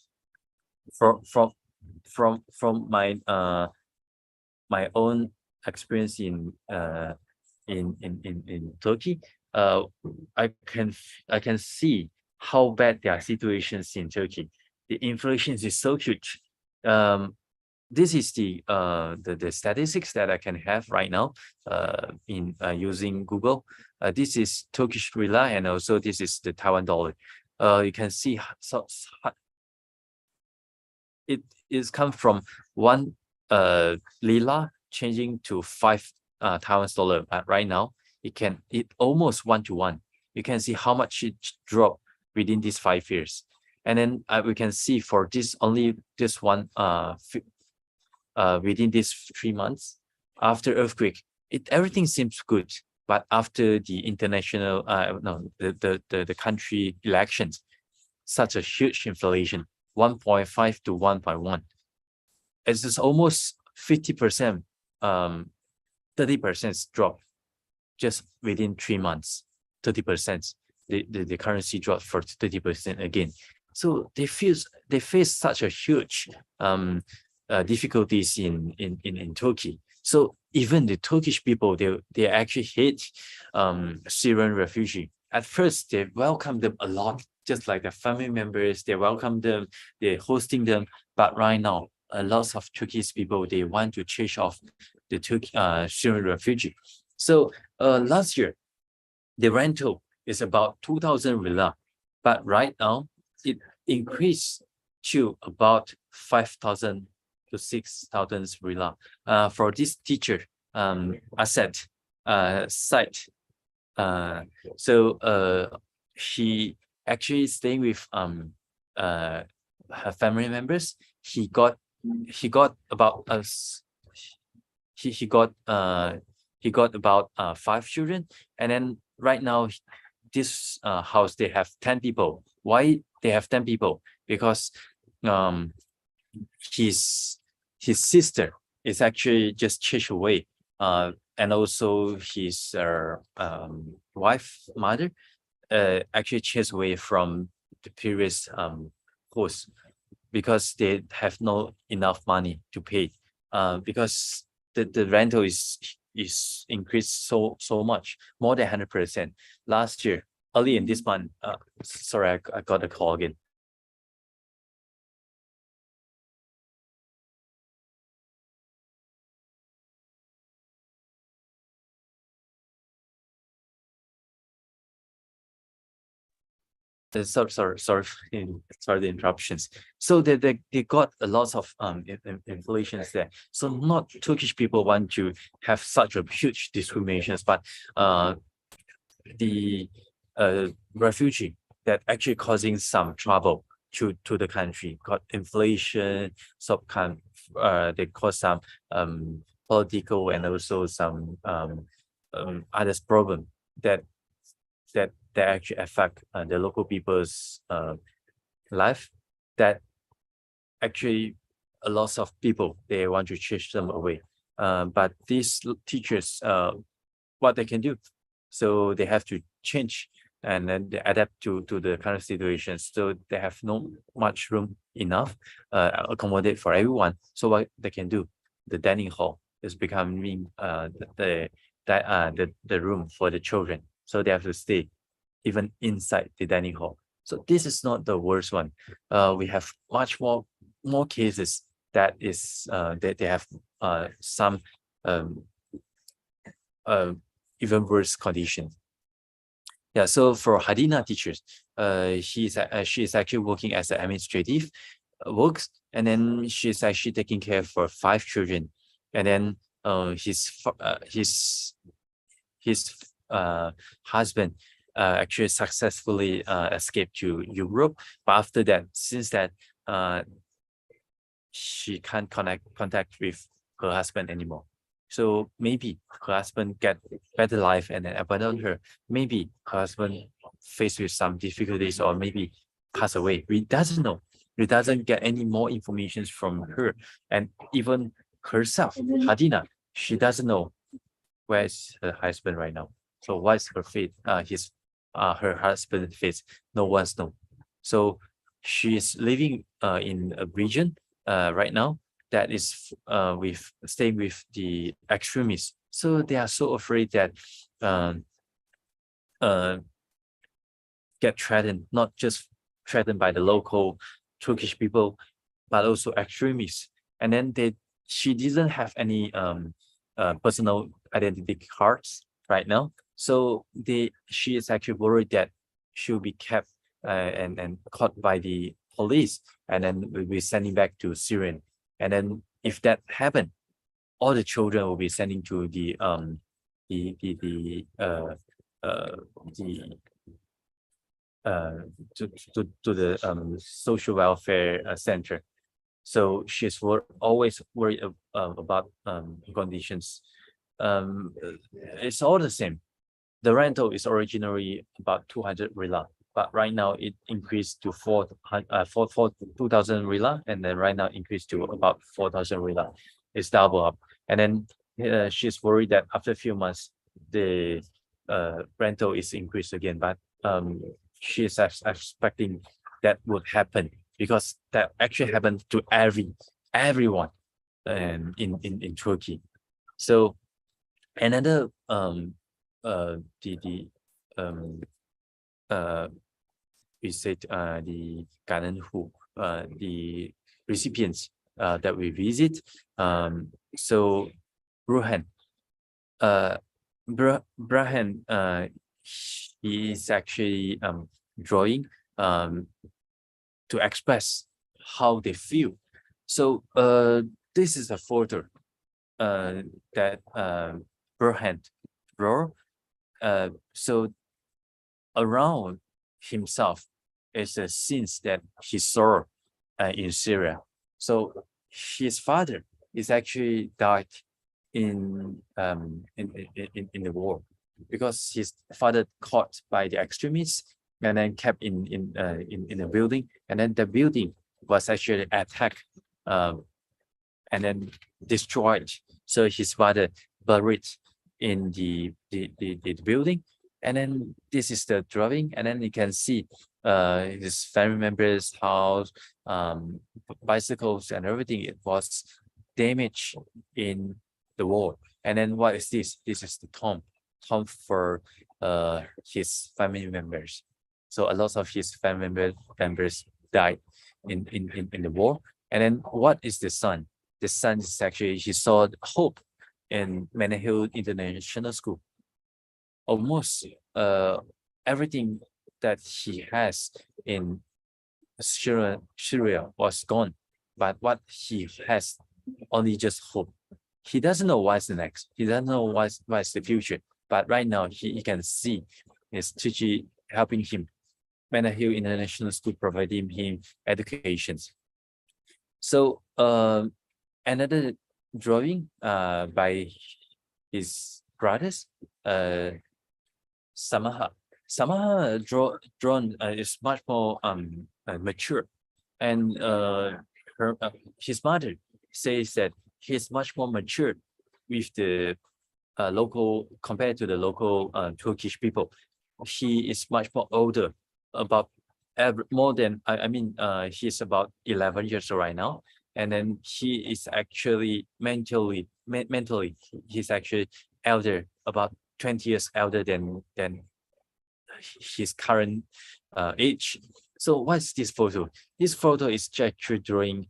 my my own experience in Turkey. I can see how bad their situations in Turkey. The inflation is so huge. This is the statistics that I can have right now in using Google. This is Turkish lira, and also this is the Taiwan dollar. You can see it is come from 1 lira changing to 5 Taiwan dollar. But right now it almost 1-to-1. You can see how much it dropped within these 5 years. And then we can see for this one within these 3 months after earthquake, everything seems good. But after the international the country elections, such a huge inflation, 1.5 to 1.1. It's just almost 50%, 30% drop just within 3 months. 30%, the currency dropped for 30% again. So they face such a huge difficulties in Turkey. So even the Turkish people, they actually hate Syrian refugee. At first, they welcome them a lot, just like the family members. They welcome them, they're hosting them. But right now, a lot of Turkish people, they want to chase off the Syrian refugee. So last year, the rental is about 2,000 lira, but right now it increased to about 5,000 to 6,000 lira for this teacher asset site. So she actually staying with her family members. He got about he got about 5 children, and then right now this house, they have 10 people. Why they have 10 people? Because his sister is actually just chased away, and also his mother actually chased away from the previous host, because they have no enough money to pay, because the rental is increased so much, more than 100%. Last year, early in this month, sorry, I got a call again. Sorry the interruptions. So they got a lot of inflations there. So not Turkish people want to have such a huge discriminations, but the refugee that actually causing some trouble to the country, got inflation, they cause some political and also some other problem that actually affect the local people's life, that actually a lot of people, they want to chase them away. But these teachers, what they can do, so they have to change and then they adapt to the current situation. So they have no much room enough accommodate for everyone. So what they can do, the dining hall is becoming the room for the children. So they have to stay even inside the dining hall. So this is not the worst one. We have much more cases that is that they have some even worse conditions. Yeah, so for Hadina teachers, she is actually working as an administrative works, and then she's actually taking care for 5 children, and then his husband actually successfully escaped to Europe. But after that, since that she can't contact with her husband anymore. So maybe her husband get better life and then abandon her. Maybe her husband faced with some difficulties or maybe pass away. We doesn't know. We doesn't get any more information from her. And even herself, Hadina, she doesn't know where is her husband right now. So what's her fate? Her husband's fate? No one's know. So she is living in a region right now that is staying with the extremists. So they are so afraid that get threatened, not just threatened by the local Turkish people, but also extremists. And then she didn't have any personal identity cards right now. So she is actually worried that she'll be kept and caught by the police, and then will be sending back to Syria. And then if that happened, all the children will be sending to the social welfare center. So she's always worried about conditions. It's all the same. The rental is originally about 200 riyal, but right now it increased to 2,000 riyal, and then right now increased to about 4,000 riyal. It's double up. And then she's worried that after a few months, the rental is increased again, but she's expecting that would happen, because that actually happened to everyone in Turkey. So another we said the Ganen the recipients that we visit. So Bruhan, Brahan, he is actually drawing to express how they feel. So this is a photo that Brahan draw. So around himself is a scenes that he saw in Syria. So his father is actually died in the war, because his father caught by the extremists and then kept in a building, and then the building was actually attacked and then destroyed. So his father buried in the building, and then this is the drawing, and then you can see his family members' house, bicycles and everything. It was damaged in the war. And then what is this? This is the tomb for his family members. So a lot of his family members died in the war. And then what is the son? The son is actually, he saw hope in Menahil International School. Almost everything that he has in Syria was gone, but what he has only just hope. He doesn't know what's the next. He doesn't know what's the future. But right now he can see is Tzu Chi helping him. Menahil International School providing him educations. So another drawing by his brothers, Samaha. Samaha drawn is much more mature, and his mother says that he's much more mature with the local compared to the local Turkish people. He is much more older, about more than he's about 11 years old right now, and then he is actually mentally he's actually elder, about 20 years elder than his current age. So what's this photo? This photo is actually drawing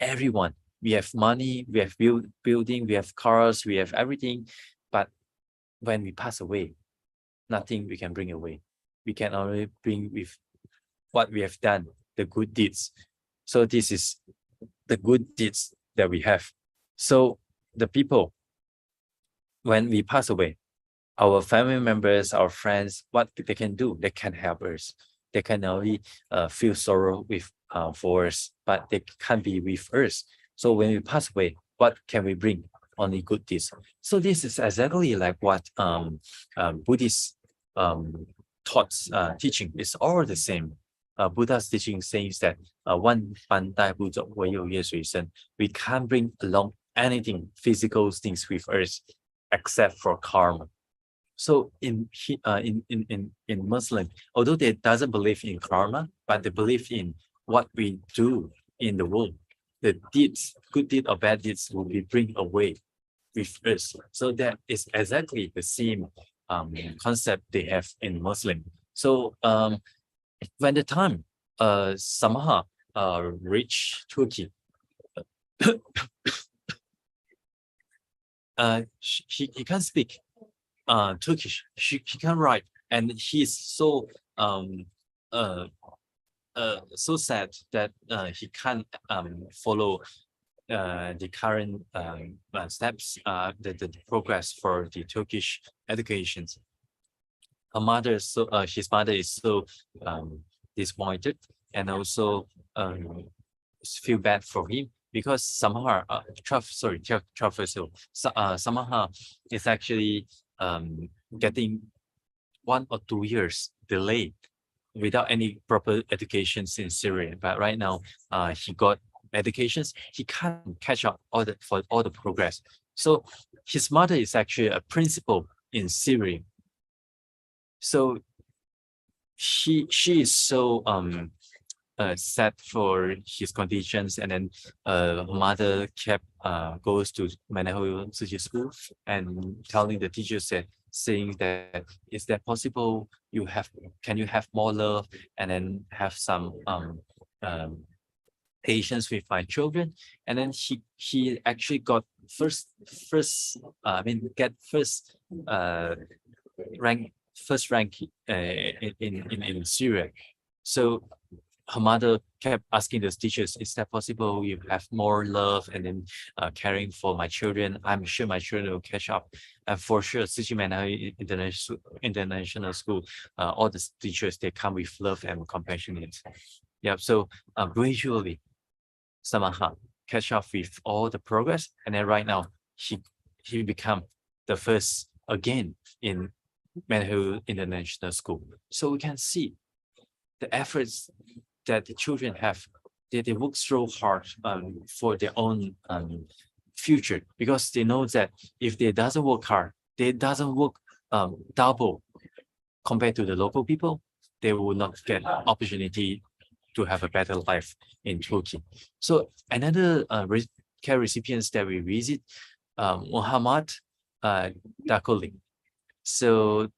everyone. We have money, we have building, we have cars, we have everything, but when we pass away, nothing we can bring away. We can only bring with what we have done, the good deeds. So this is the good deeds that we have. So the people, when we pass away, our family members, our friends, what they can do, they can help us. They can only feel sorrow with for us, but they can't be with us. So when we pass away, what can we bring? Only good deeds. So this is exactly like what Buddhist thoughts teaching is all the same. Buddha's teaching says that we can't bring along anything, physical things with us, except for karma. So in Muslim, although they doesn't believe in karma, but they believe in what we do in the world. The deeds, good deeds or bad deeds, will be bring away with us. So that is exactly the same concept they have in Muslim. So when the time Samaha reached Turkey, he can't speak Turkish. He can write, and he's so so sad that he can't follow the current steps, the progress for the Turkish educations. Her mother, his mother is so disappointed, and also feel bad for him because Samaha, Samaha is actually getting 1 or 2 years delayed without any proper educations in Syria. But right now, he got educations. He can't catch up for all the progress. So his mother is actually a principal in Syria. So she is so sad for his conditions, and then her mother kept goes to Menahil Tzu Chi school and telling the teachers that, saying that, is that possible? Can you have more love and then have some patience with my children? And then he actually got first rank in Syria. So her mother kept asking the teachers, is that possible? You have more love and then caring for my children. I'm sure my children will catch up. And for sure, Tzu Chi Menahil International School, all the teachers, they come with love and compassionate. Yeah, so gradually, Samaha catch up with all the progress. And then right now, he become the first again in Menahil International School. So we can see the efforts that the children have, they work so hard for their own future, because they know that if they doesn't work hard, they doesn't work double compared to the local people, they will not get opportunity to have a better life in Turkey. So another care recipients that we visit, Muhammad Dakoli. So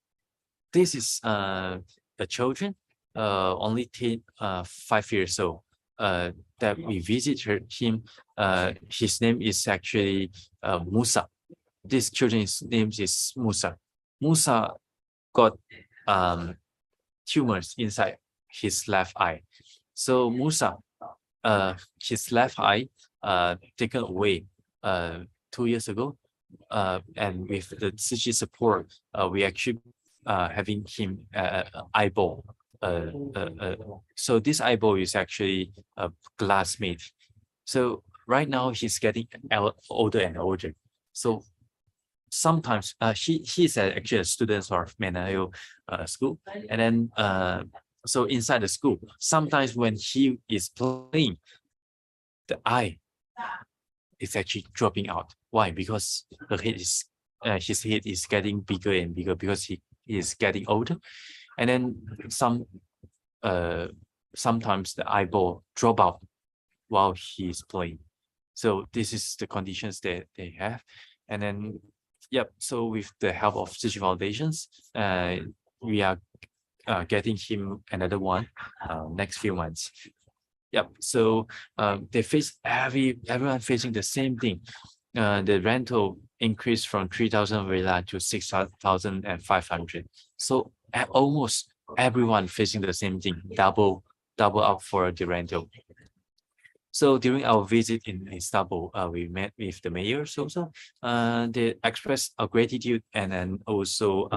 this is the children, only 5 years old, that we visited him. His name is actually Musa. This children's name is Musa. Musa got tumors inside his left eye. So Musa, his left eye taken away 2 years ago, and with the Tzu Chi support, we actually having him eyeball. So this eyeball is actually a classmate. So right now he's getting older and older. So sometimes he's actually a student of Menahil school, and then so inside the school, sometimes when he is playing, the eye is actually dropping out. Why? Because her head is his head is getting bigger and bigger because he is getting older, and then sometimes the eyeball drop out while he's playing. So this is the conditions that they have, and then yep. So with the help of Tzu Chi Foundations, we are getting him another one next few months. Yep. So they face everyone facing the same thing. The rental increased from 3,000 villa to 6,500. So almost everyone facing the same thing, double up for the rental. So during our visit in Istanbul, we met with the mayors also. They expressed our gratitude and then also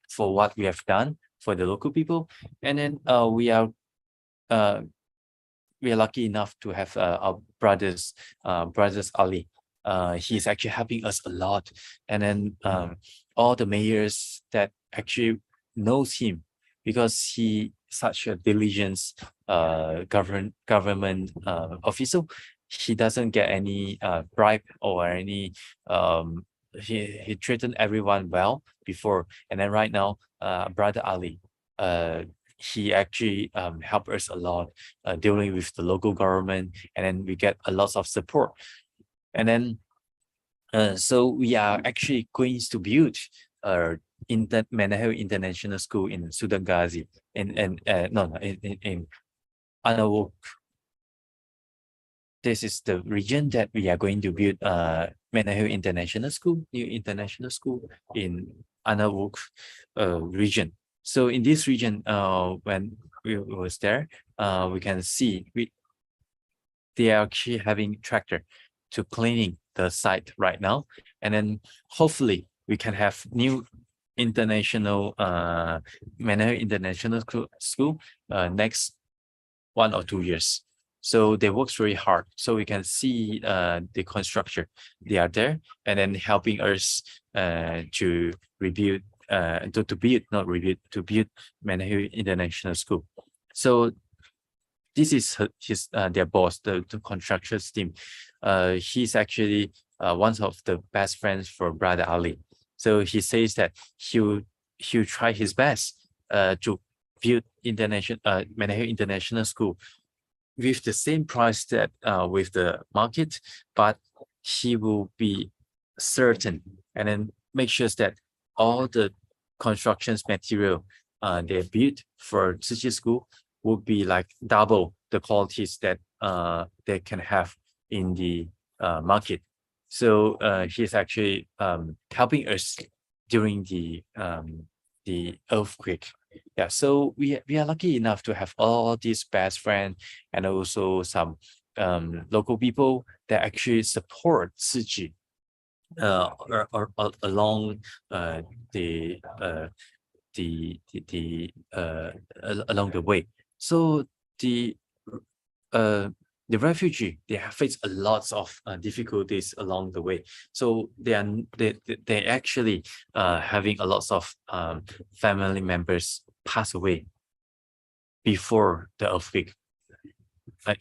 for what we have done for the local people. And then we are lucky enough to have our brothers Ali. He's actually helping us a lot. And then all the mayors that actually knows him because he such a diligent government official. He doesn't get any bribe or any he treated everyone well before, and then right now brother Ali he actually helped us a lot dealing with the local government, and then we get a lot of support. And then so we are actually going to build in the Menahil International School in Sudan Ghazi in Anawuk. This is the region that we are going to build Menahil International School, new international school in Anawuk region. So in this region, when we was there, we can see they are actually having tractor to cleaning the site right now, and then hopefully we can have new international Menahil International School next 1 or 2 years. So they work very hard. So we can see the construction. They are there and then helping us to rebuild, to build Menahil International School. So this is their boss, the construction team. He's actually one of the best friends for Brother Ali. So he says that he'll try his best to build Menahil International School with the same price that with the market, but he will be certain and then make sure that all the constructions material they built for Tzu Chi school will be like double the qualities that they can have in the market. So he's actually helping us during the earthquake. Yeah, so we are lucky enough to have all these best friends and also some local people that actually support Tzu Chi along along the way. So the refugee, they have faced a lot of difficulties along the way. So they actually having a lot of family members pass away before the earthquake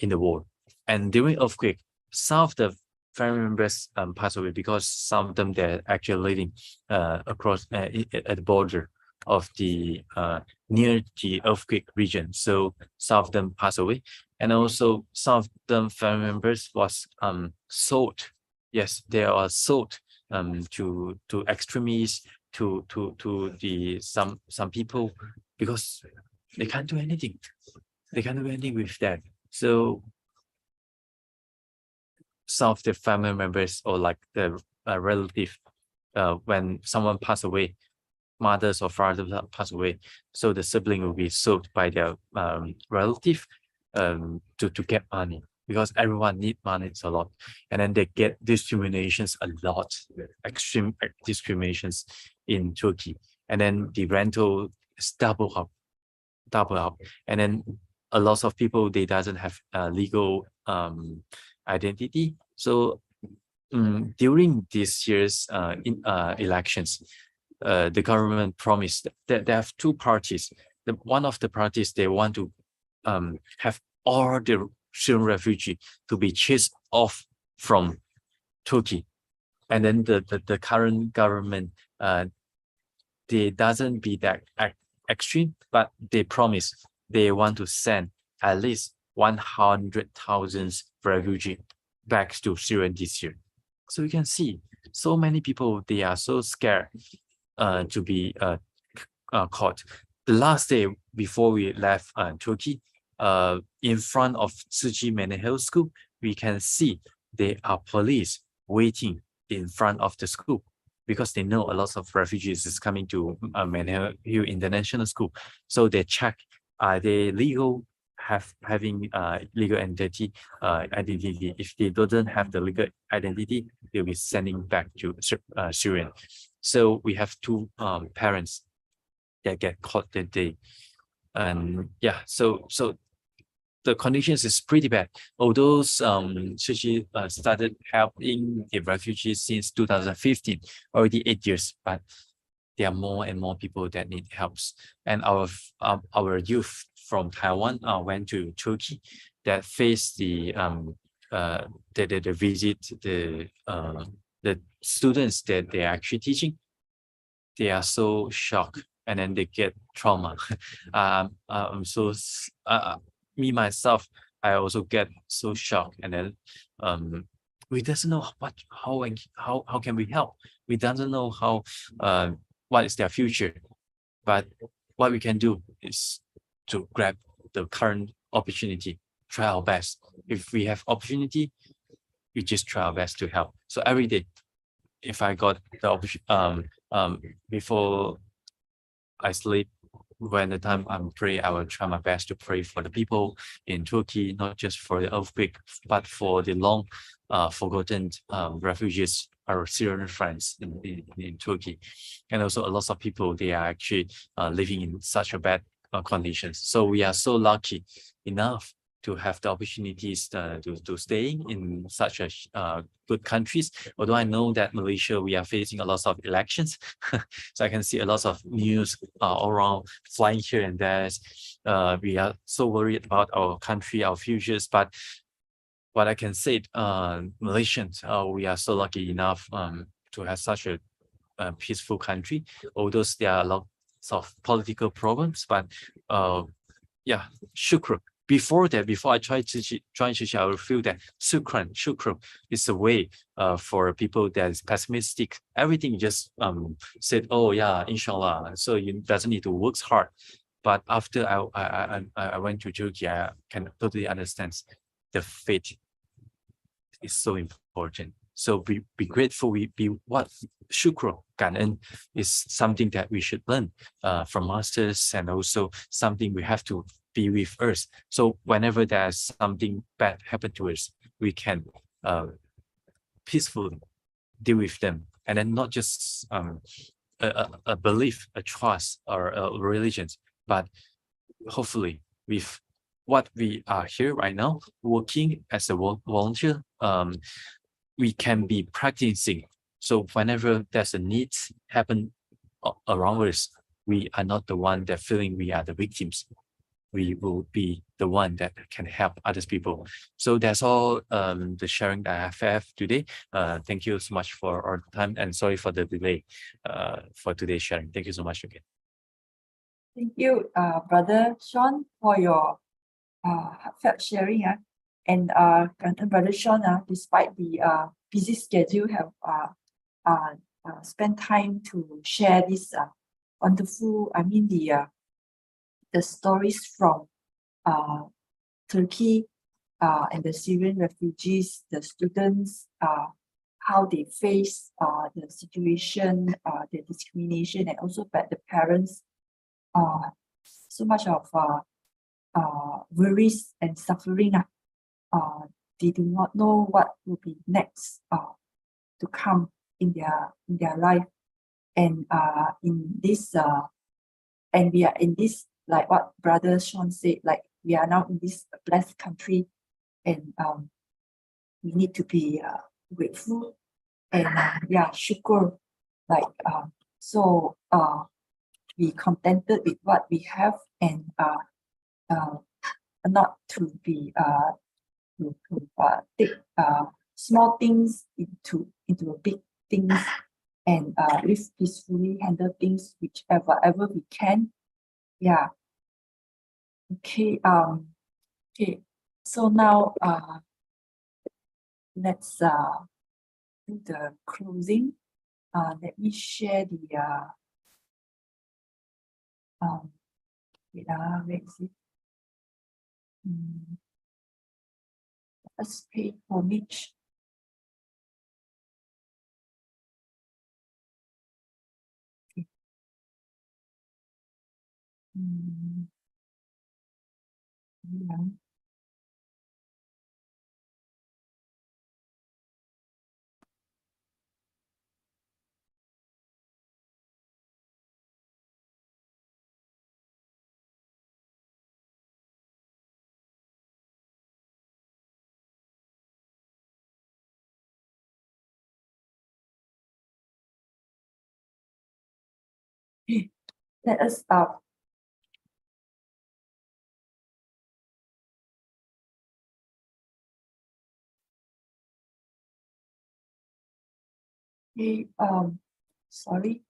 in the war. And during earthquake, some of the family members pass away because some of them they're actually living across at the border of the near the earthquake region. So some of them pass away, and also some of them family members was sold. Yes, they are sold to extremists, to the some people, because they can't do anything. They can't do anything with that. So some of the family members or like the relative, when someone pass away, mothers or fathers pass away, so the sibling will be sold by their relative to get money, because everyone need money a lot, and then they get discriminations a lot, extreme discriminations, in Turkey, and then the rental is double up, and then a lot of people, they doesn't have legal identity. So during this year's elections, the government promised that they have two parties. One of the parties, they want to have all the Syrian refugees to be chased off from Turkey, and then the current government, they doesn't be that extreme, but they promise they want to send at least 100,000 refugees back to Syria this year. So you can see so many people, they are so scared to be caught. The last day before we left Turkey, in front of Tzu Chi Menahil school, we can see there are police waiting in front of the school, because they know a lot of refugees is coming to Menahil International School. So they check, are they legal, having legal identity. If they don't have the legal identity, they'll be sending back to Syrian. So we have two parents that get caught that day. And yeah, so the conditions is pretty bad. Although Tzu Chi started helping the refugees since 2015, already 8 years, but there are more and more people that need helps. And our youth from Taiwan went to Turkey, that faced the visit the students that they are actually teaching. They are so shocked, and then they get trauma. I'm so me myself, I also get so shocked, and then we doesn't know how can we help. We doesn't know how what is their future, but what we can do is to grab the current opportunity, try our best. If we have opportunity, we just try our best to help. So every day, if I got the opportunity, before I sleep, when the time I'm pray, I will try my best to pray for the people in Turkey, not just for the earthquake, but for the long forgotten refugees, our Syrian friends in Turkey. And also a lot of people, they are actually living in such a bad conditions. So we are so lucky enough to have the opportunities to stay in such a good countries. Although I know that Malaysia, we are facing a lot of elections. So I can see a lot of news all around flying here and there. We are so worried about our country, our futures. But what I can say, Malaysians, we are so lucky enough to have such a peaceful country. Although there are a lot of political problems, but yeah, shukr. Before that, before I try to join Tzu Chi, I will feel that shukr is a way for people that is pessimistic. Everything just said, oh yeah, inshallah. So you doesn't need to work hard. But after I went to Turkey, I can totally understand the faith is so important. So be grateful. What shukr,感恩, is something that we should learn from masters, and also something we have to be with us. So whenever there's something bad happen to us, we can peacefully deal with them, and then not just a belief, a trust, or a religion, but hopefully with what we are here right now, working as a volunteer, we can be practicing. So whenever there's a need happen around us, we are not the one that feeling we are the victims. We will be the one that can help other people. So that's all the sharing that I have today. Thank you so much for our time, and sorry for the delay for today's sharing. Thank you so much again. Thank you, Brother Sean, for your heartfelt sharing. And Brother Sean, despite the busy schedule, have spent time to share this wonderful, the stories from Turkey and the Syrian refugees, the students, how they face the situation, the discrimination, and also by the parents. So much of worries and suffering. They do not know what will be next to come in their life. and in this and we are in this, like what Brother Sean said, like we are now in this blessed country, and we need to be grateful and syukur, like so be contented with what we have, and not to be to take small things into a big things, and live peacefully, handle things whichever we can. Yeah. Okay. Okay. So now let's do the closing. Let me share the where is it? Let's pay homage. Okay. Yeah. Let us start. Okay, sorry.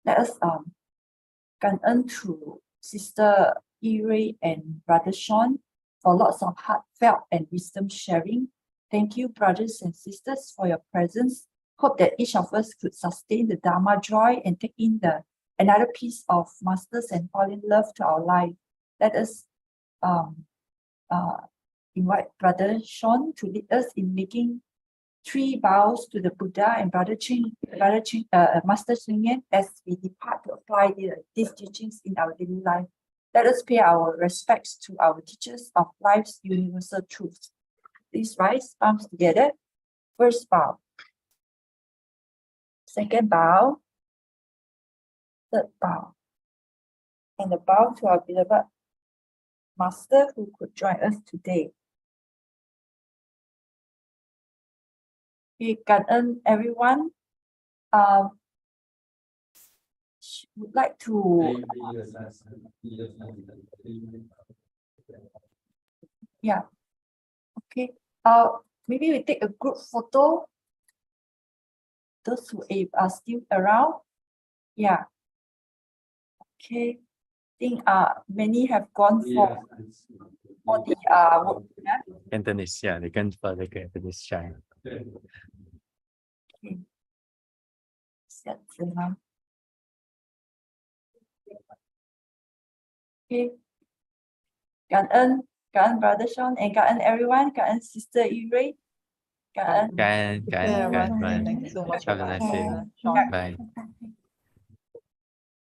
Let us感恩 to Sister Yu Rui and Brother Sean for lots of heartfelt and wisdom sharing. Thank you, brothers and sisters, for your presence. Hope that each of us could sustain the Dharma joy and take in another piece of Masters and Hualien love to our life. Let us invite Brother Sean to lead us in making 3 vows to the Buddha and Master Ching Yen as we depart to apply these teachings in our daily life. Let us pay our respects to our teachers of life's universal truths. Please rise, palms together. First vow. Second vow. Third vow. And a vow to our beloved Master who could join us today. Okay, 感恩 everyone. Would like to okay. Maybe we take a group photo. Those who are still around. Yeah. Okay. I think many have gone for the work. Yeah. Cantonese, yeah, they can follow the Cantonese chant. Okay. Set them. Okay. 感恩 Brother Sean and 感恩 everyone, 感恩 Sister Yu Rui. 感恩 Can, Thank you so much. Have a nice day. Sean. Bye.